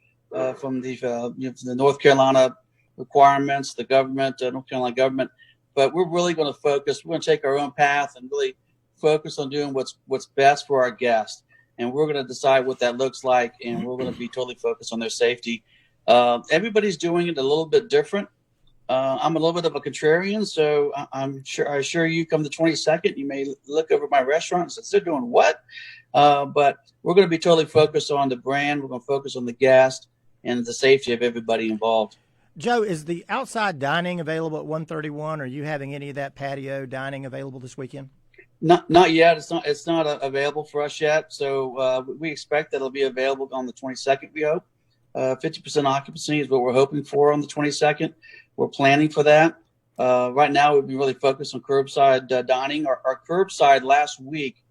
from the North Carolina requirements, the government, North Carolina government. But we're really going to focus. We're going to take our own path and really focus on doing what's best for our guests, and we're going to decide what that looks like, and we're going to be totally focused on their safety. Everybody's doing it a little bit different. I'm a little bit of a contrarian, so I assure you, come the 22nd, you may look over my restaurant and say, they're doing what? But we're going to be totally focused on the brand. We're going to focus on the guest and the safety of everybody involved. Joe, is the outside dining available at 131? Are you having any of that patio dining available this weekend? Not yet. It's not available for us yet. So we expect that it'll be available on the 22nd. We hope 50% occupancy is what we're hoping for on the 22nd. We're planning for that. Right now, we've been really focused on curbside dining. Our curbside last week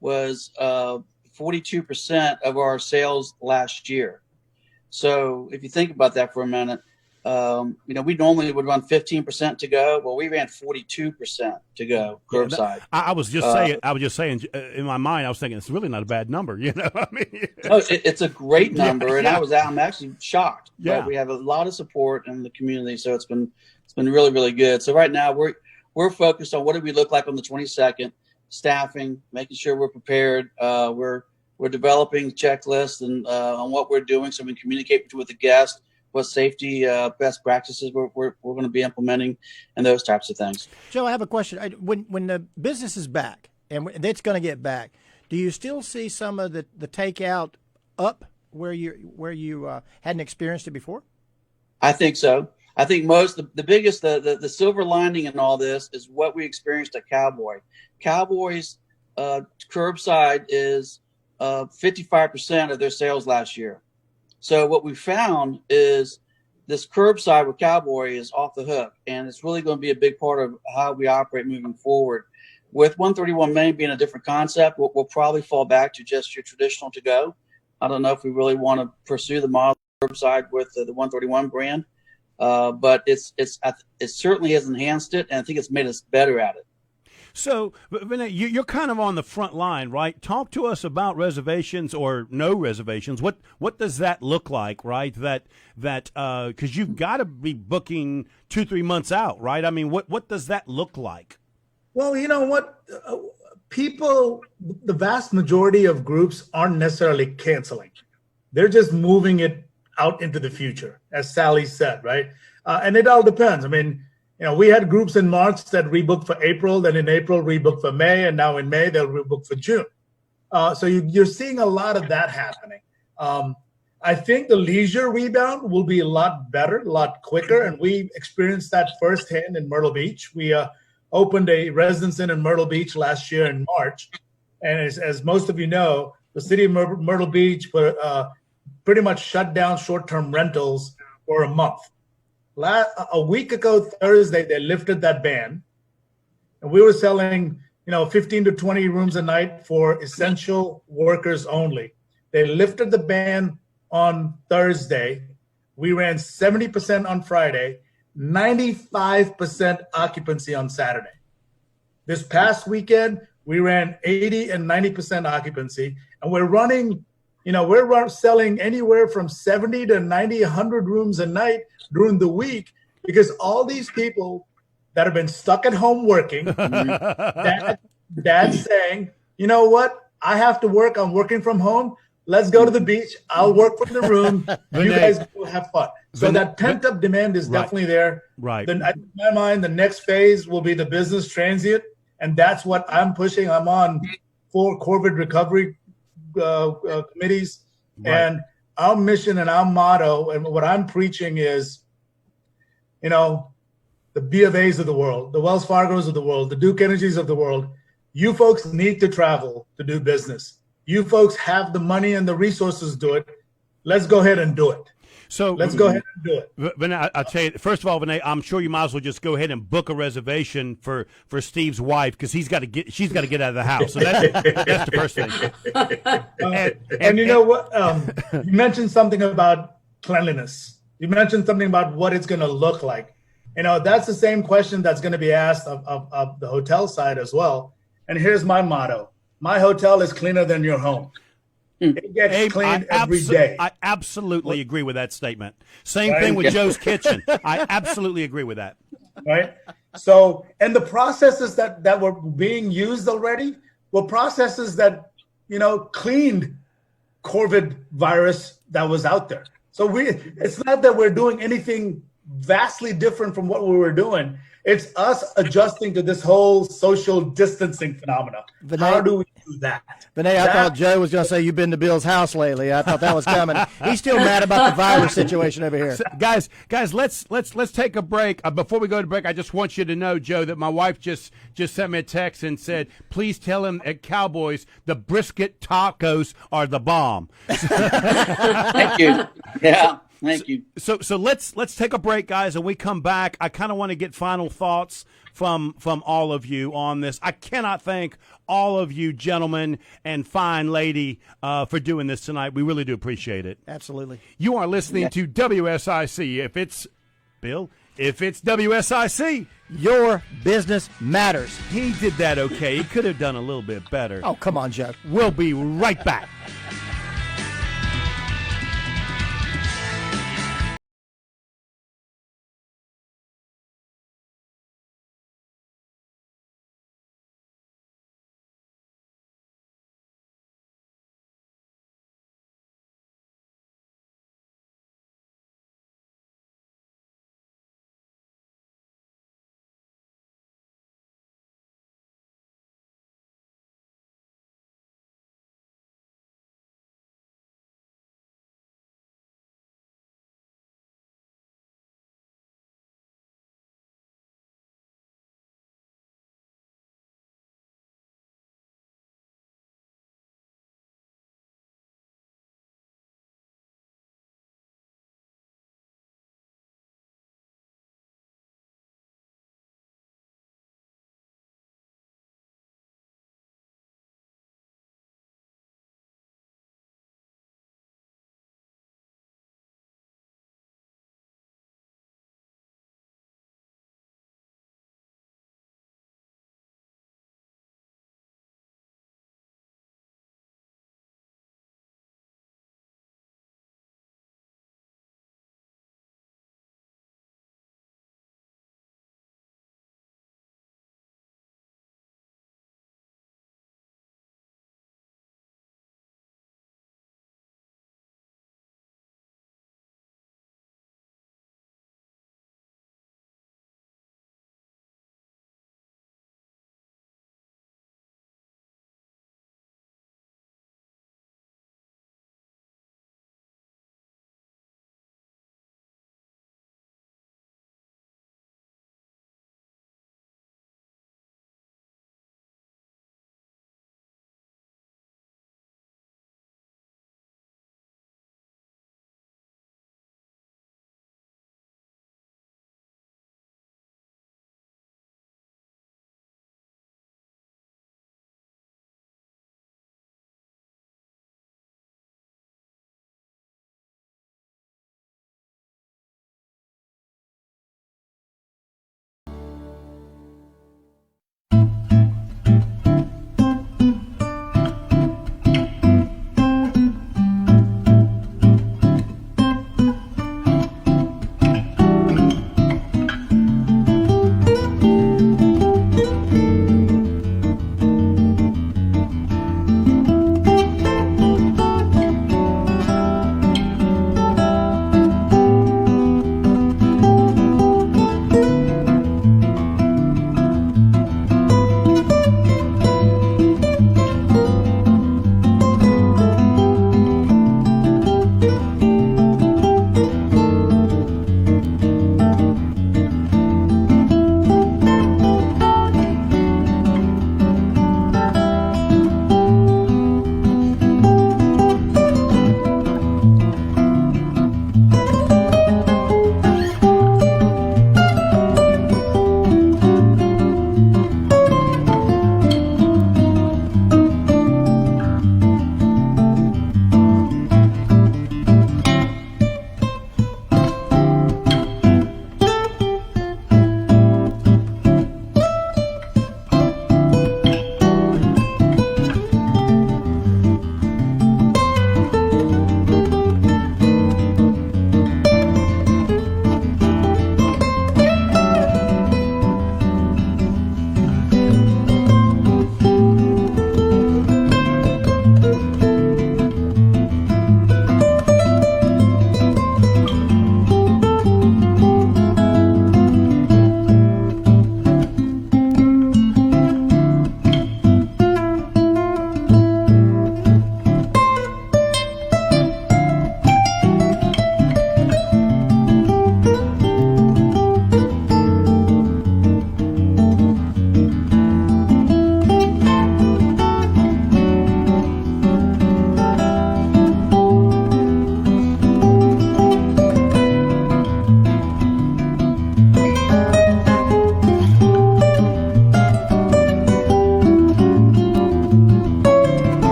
was 42% of our sales last year. So if you think about that for a minute, we normally would run 15% to go. Well, we ran 42% to go curbside. I was just saying in my mind, I was thinking it's really not a bad number. You know, I mean, it's a great number, and I'm actually shocked. Yeah, but we have a lot of support in the community, so it's been really, really good. So right now we're focused on what do we look like on the 22nd, staffing, making sure we're prepared. We're developing checklists and on what we're doing, so we can communicate with the guest what safety best practices we're going to be implementing and those types of things. Joe, I have a question. When the business is back, and it's going to get back, do you still see some of the takeout up where you hadn't experienced it before? I think so. I think the biggest, the silver lining in all this is what we experienced at Cowboy. Cowboy's curbside is 55% of their sales last year. So what we found is this curbside with Cowboy is off the hook, and it's really going to be a big part of how we operate moving forward. With 131 Main being a different concept, we'll probably fall back to just your traditional to-go. I don't know if we really want to pursue the model curbside with the 131 brand, but it certainly has enhanced it, and I think it's made us better at it. So, Vinay, you're kind of on the front line, right? Talk to us about reservations or no reservations. What does that look like, right? That because you've got to be booking 2-3 months out, right? I mean, what does that look like? Well, you know what? People, the vast majority of groups aren't necessarily canceling. They're just moving it out into the future, as Sally said, right? And it all depends. I mean, we had groups in March that rebooked for April, then in April rebooked for May, and now in May they'll rebook for June. So you're seeing a lot of that happening. I think the leisure rebound will be a lot better, a lot quicker, and we experienced that firsthand in Myrtle Beach. We opened a Residence Inn in Myrtle Beach last year in March, and as most of you know, the city of Myrtle Beach pretty much shut down short-term rentals for a month. A week ago Thursday, they lifted that ban, and we were selling, 15 to 20 rooms a night for essential workers only. They lifted the ban on Thursday. We ran 70% on Friday, 95% occupancy on Saturday. This past weekend, we ran 80 and 90% occupancy, and we're running, we're selling anywhere from 70 to 90, 100 rooms a night during the week, because all these people that have been stuck at home working, dad's saying, you know what, I have to work, I'm working from home. Let's go to the beach. I'll work from the room. You Vinay. guys go have fun. So that pent-up demand is Right. definitely there. Right. Then, in my mind, the next phase will be the business transient, and that's what I'm pushing. I'm on 4 COVID recovery committees, Right. and our mission and our motto and what I'm preaching is, you know, the B of A's of the world, the Wells Fargo's of the world, the Duke Energies of the world. You folks need to travel to do business. You folks have the money and the resources to do it. Let's go ahead and do it. So Let's go ahead and do it. Vinay, I'll tell you, first of all, Vinay, I'm sure you might as well just go ahead and book a reservation for Steve's wife, because she's got to get out of the house. So that's the first thing. And you know what? You mentioned something about cleanliness. You mentioned something about what it's going to look like. You know, that's the same question that's going to be asked of the hotel side as well. And here's my motto. My hotel is cleaner than your home. It gets cleaned every day. I absolutely agree with that statement. Same thing with Joe's Kitchen. I absolutely agree with that. Right? So, and the processes that were being used already were processes that, you know, cleaned COVID virus that was out there. So it's not that we're doing anything vastly different from what we were doing. It's us adjusting to this whole social distancing phenomena. Vinay, how do we do that? Vinay, I thought Joe was going to say you've been to Bill's house lately. I thought that was coming. He's still mad about the virus situation over here. So, guys, let's take a break. Before we go to break, I just want you to know, Joe, that my wife just sent me a text and said, please tell him at Cowboys the brisket tacos are the bomb. Thank you. Yeah. Thank you. So let's take a break, guys, and we come back. I kind of want to get final thoughts from all of you on this. I cannot thank all of you gentlemen and fine lady for doing this tonight. We really do appreciate it. Absolutely. You are listening to WSIC. If it's WSIC, Your business matters. he did that okay. He could have done a little bit better. Oh, come on, Joe. We'll be right back.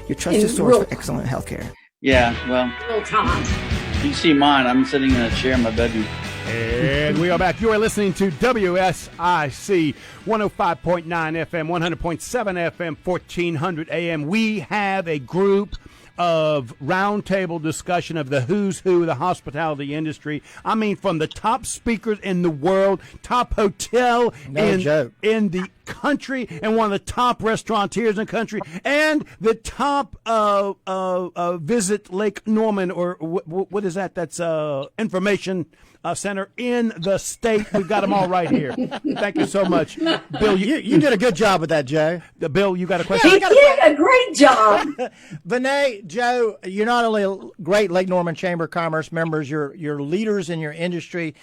your trusted source for excellent healthcare. Yeah, well, real time. you see mine. I'm sitting in a chair in my bedroom. And we are back. You are listening to WSIC 105.9 FM, 100.7 FM, 1400 AM. We have a group of roundtable discussion of the who's who of the hospitality industry. I mean, from the top speakers in the world, top hotel in the country, and one of the top restaurateurs in the country, and the top Visit Lake Norman, or what is that? That's information center in the state. We've got them all right here. Thank you so much. Bill, You did a good job with that, Joe. Bill, you got a question? He did a great job. Vinay, Joe, you're not only a great Lake Norman Chamber of Commerce members, you're leaders in your industry.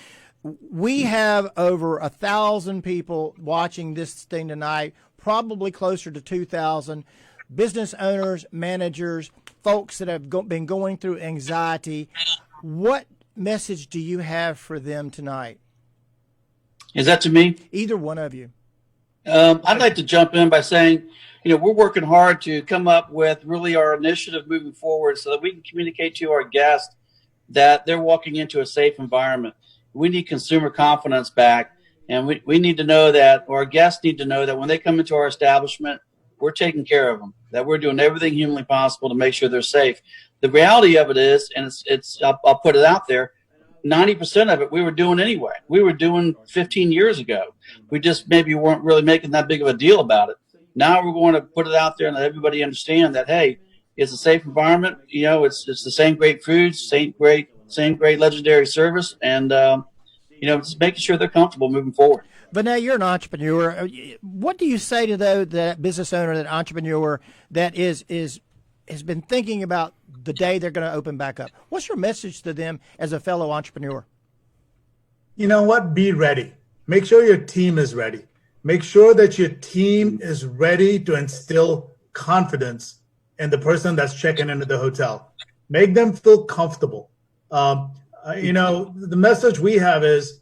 We have over 1,000 people watching this thing tonight, probably closer to 2,000. Business owners, managers, folks that have been going through anxiety. What message do you have for them tonight? Is that to me? Either one of you. I'd like to jump in by saying, we're working hard to come up with really our initiative moving forward so that we can communicate to our guests that they're walking into a safe environment. We need consumer confidence back, and we need to know that, or our guests need to know that when they come into our establishment, we're taking care of them, that we're doing everything humanly possible to make sure they're safe. The reality of it is, and I'll put it out there, 90% of it we were doing anyway. We were doing 15 years ago. We just maybe weren't really making that big of a deal about it. Now we're going to put it out there and let everybody understand that, hey, it's a safe environment. It's the same great foods, same great legendary service, and just making sure they're comfortable moving forward. Vinay, you're an entrepreneur. What do you say to that business owner, that entrepreneur that has been thinking about the day they're going to open back up? What's your message to them as a fellow entrepreneur? You know what? Be ready. Make sure your team is ready. Make sure that your team is ready to instill confidence in the person that's checking into the hotel. Make them feel comfortable. The message we have is,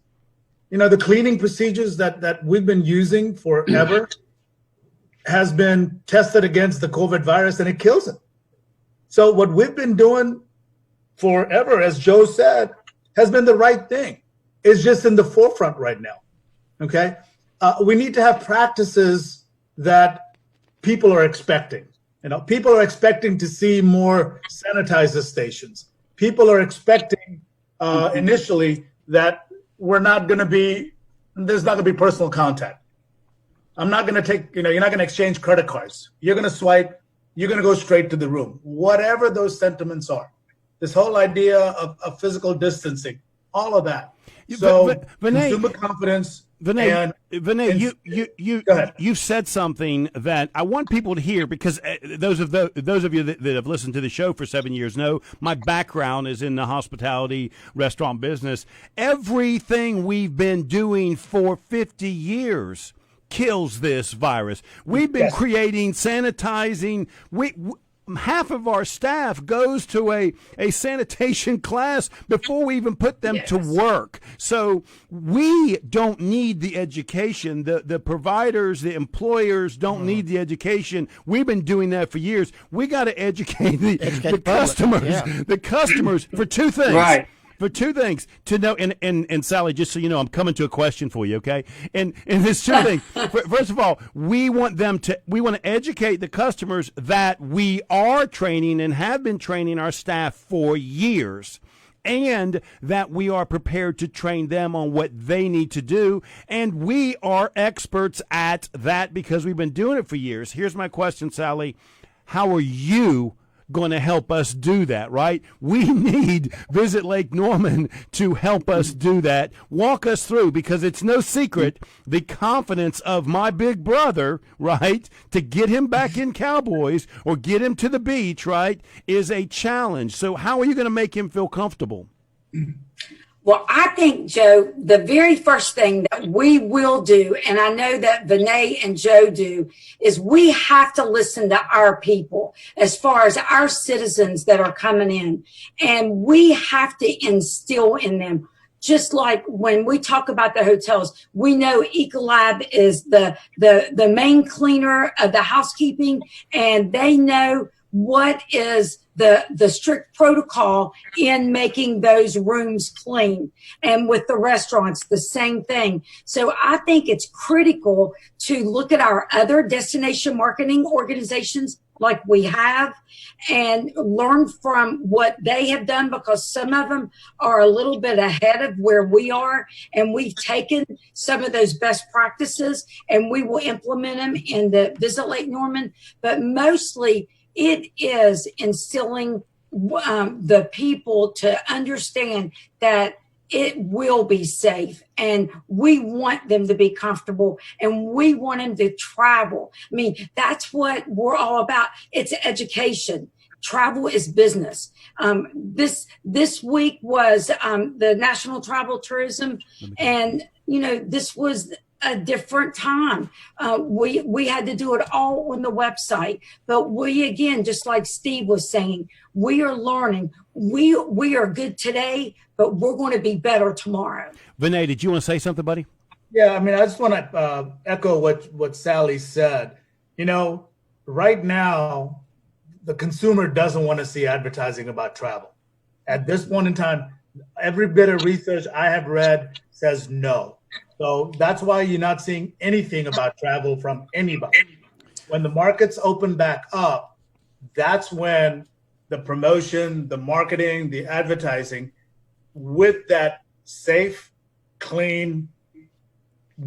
the cleaning procedures that we've been using forever has been tested against the COVID virus, and it kills it. So what we've been doing forever, as Joe said, has been the right thing. It's just in the forefront right now. Okay? We need to have practices that people are expecting. People are expecting to see more sanitizer stations. People are expecting initially that there's not going to be personal contact. I'm not going to take, you're not going to exchange credit cards. You're going to swipe, you're going to go straight to the room. Whatever those sentiments are, this whole idea of physical distancing, all of that. So Vinay, consumer confidence. Vinay, you said something that I want people to hear, because those of you that have listened to the show for 7 years know my background is in the hospitality restaurant business. Everything we've been doing for 50 years kills this virus. We've been creating, sanitizing. Half of our staff goes to a sanitation class before we even put them to work. So we don't need the education. The providers, the employers don't need the education. We've been doing that for years. We got to educate the customers. Yeah. The customers for two things. Right. For two things to know, and Sally, just so you know, I'm coming to a question for you, okay? And there's two things. First of all, we want to educate the customers that we are training and have been training our staff for years, and that we are prepared to train them on what they need to do, and we are experts at that because we've been doing it for years. Here's my question, Sally: how are you going to help us do that, right? We need Visit Lake Norman to help us do that. Walk us through, because it's no secret the confidence of my big brother, right, to get him back in Cowboys or get him to the beach, right, is a challenge. So how are you going to make him feel comfortable? Well, I think, Joe, the very first thing that we will do, and I know that Vinay and Joe do, is we have to listen to our people as far as our citizens that are coming in. And we have to instill in them, just like when we talk about the hotels, we know Ecolab is the main cleaner of the housekeeping, and they know what is the strict protocol in making those rooms clean. And with the restaurants, the same thing. So I think it's critical to look at our other destination marketing organizations like we have and learn from what they have done, because some of them are a little bit ahead of where we are. And we've taken some of those best practices and we will implement them in the Visit Lake Norman. But mostly it is instilling the people to understand that it will be safe, and we want them to be comfortable, and we want them to travel. I mean, that's what we're all about. It's education. Travel is business. This week was the National Travel Tourism, and this was a different time. We had to do it all on the website, but we, again, just like Steve was saying, we are learning. We are good today, but we're going to be better tomorrow. Vinay, did you want to say something, buddy? Yeah, I mean, I just want to echo what Sally said. Right now, the consumer doesn't want to see advertising about travel. At this point in time, every bit of research I have read says no. So that's why you're not seeing anything about travel from anybody. When the markets open back up, that's when the promotion, the marketing, the advertising, with that safe, clean,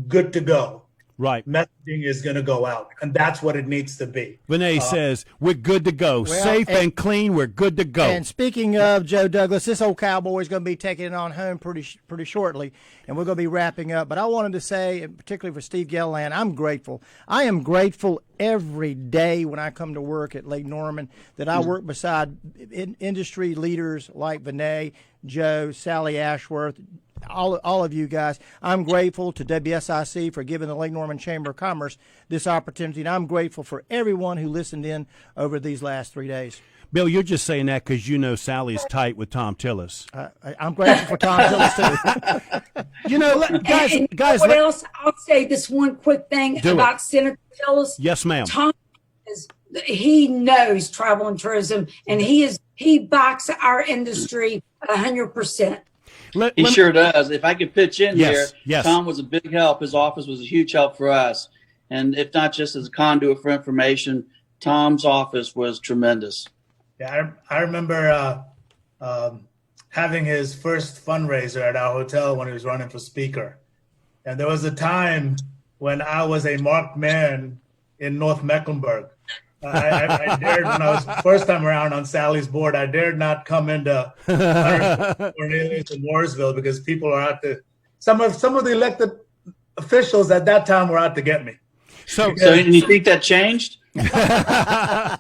good to go, right, messaging is going to go out, and that's what it needs to be. Vinay says we're good to go, safe and clean. We're good to go. And speaking of Joe Douglas, this old cowboy is going to be taking it on home pretty shortly, and we're going to be wrapping up. But I wanted to say, particularly for Steve Gilliland, I'm grateful. I am grateful every day when I come to work at Lake Norman that I work beside industry leaders like Vinay, Joe, Sally Ashworth, all of you guys. I'm grateful to WSIC for giving the Lake Norman Chamber of Commerce this opportunity, and I'm grateful for everyone who listened in over these last 3 days. Bill, you're just saying that because Sally's tight with Tom Tillis. I'm grateful for Tom Tillis, too. Guys. What else? I'll say this one quick thing about Senator Tillis. Yes, ma'am. Tom he knows travel and tourism, and he backs our industry 100%. He sure does. If I could pitch in here, yes. Tom was a big help. His office was a huge help for us. And if not just as a conduit for information, Tom's office was tremendous. Yeah, I remember having his first fundraiser at our hotel when he was running for speaker. And there was a time when I was a marked man in North Mecklenburg. I dared, when I was first time around on Sally's board, I dared not come into Cornelius and Mooresville because people are out to, some of the elected officials at that time were out to get me. So and you think that changed? I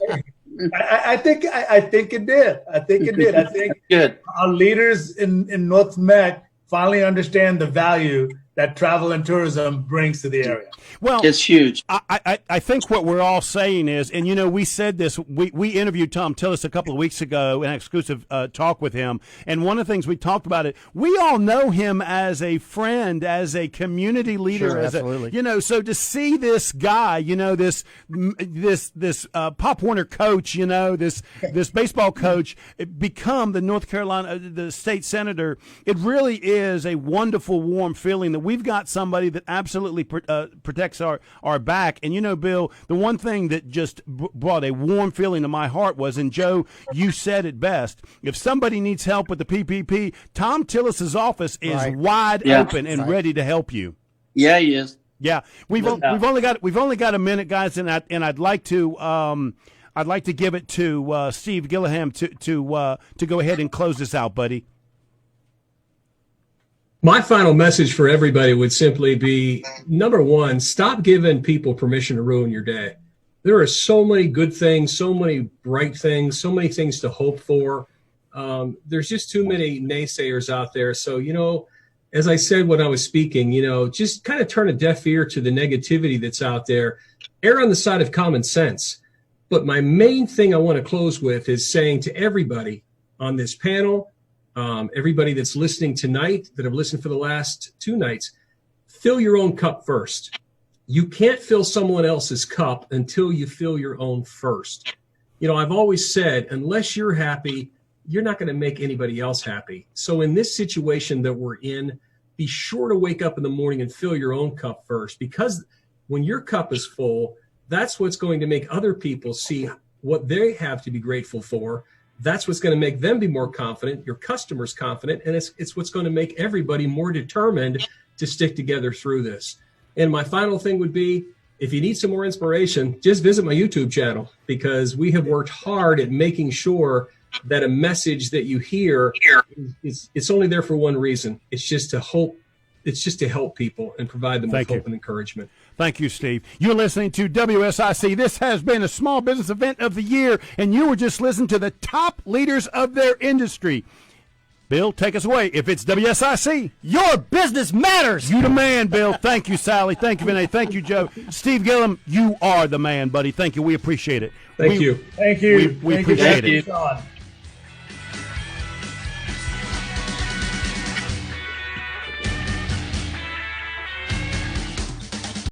think it did. I think good. Our leaders in North Meck finally understand the value that travel and tourism brings to the area. Well, it's huge. I think what we're all saying is, and we said this, we interviewed Tom Tillis a couple of weeks ago, an exclusive talk with him, and one of the things we talked about it, we all know him as a friend, as a community leader, sure, absolutely. So to see this guy, this Pop Warner coach, this baseball coach become the North Carolina, the state senator, it really is a wonderful, warm feeling that we've got somebody that absolutely protects our back. And, Bill, the one thing that just brought a warm feeling to my heart was, and Joe, you said it best, if somebody needs help with the PPP, Tom Tillis's office is wide open and ready to help you. Yeah, he is. Yeah, we've only got a minute, guys, and I'd like to give it to Steve Gilliland to go ahead and close this out, buddy. My final message for everybody would simply be, number one, stop giving people permission to ruin your day. There are so many good things, so many bright things, so many things to hope for. There's just too many naysayers out there. So, as I said when I was speaking, just kind of turn a deaf ear to the negativity that's out there. Err on the side of common sense. But my main thing I want to close with is saying to everybody on this panel, everybody that's listening tonight, that have listened for the last 2 nights, fill your own cup first. You can't fill someone else's cup until you fill your own first. I've always said, unless you're happy, you're not going to make anybody else happy. So in this situation that we're in, be sure to wake up in the morning and fill your own cup first, because when your cup is full, that's what's going to make other people see what they have to be grateful for. That's what's going to make them be more confident, your customers confident, and it's what's going to make everybody more determined to stick together through this. And my final thing would be, if you need some more inspiration, just visit my YouTube channel, because we have worked hard at making sure that a message that you hear it's only there for one reason. It's just to help people and provide them with hope and encouragement. Thank you, Steve. You're listening to WSIC. This has been a small business event of the year, and you were just listening to the top leaders of their industry. Bill, take us away. If it's WSIC, your business matters. You the man, Bill. Thank you, Sally. Thank you, Vinay. Thank you, Joe. Steve Gillum, you are the man, buddy. Thank you. We appreciate it. Thank you. Thank you. We appreciate it. Sean.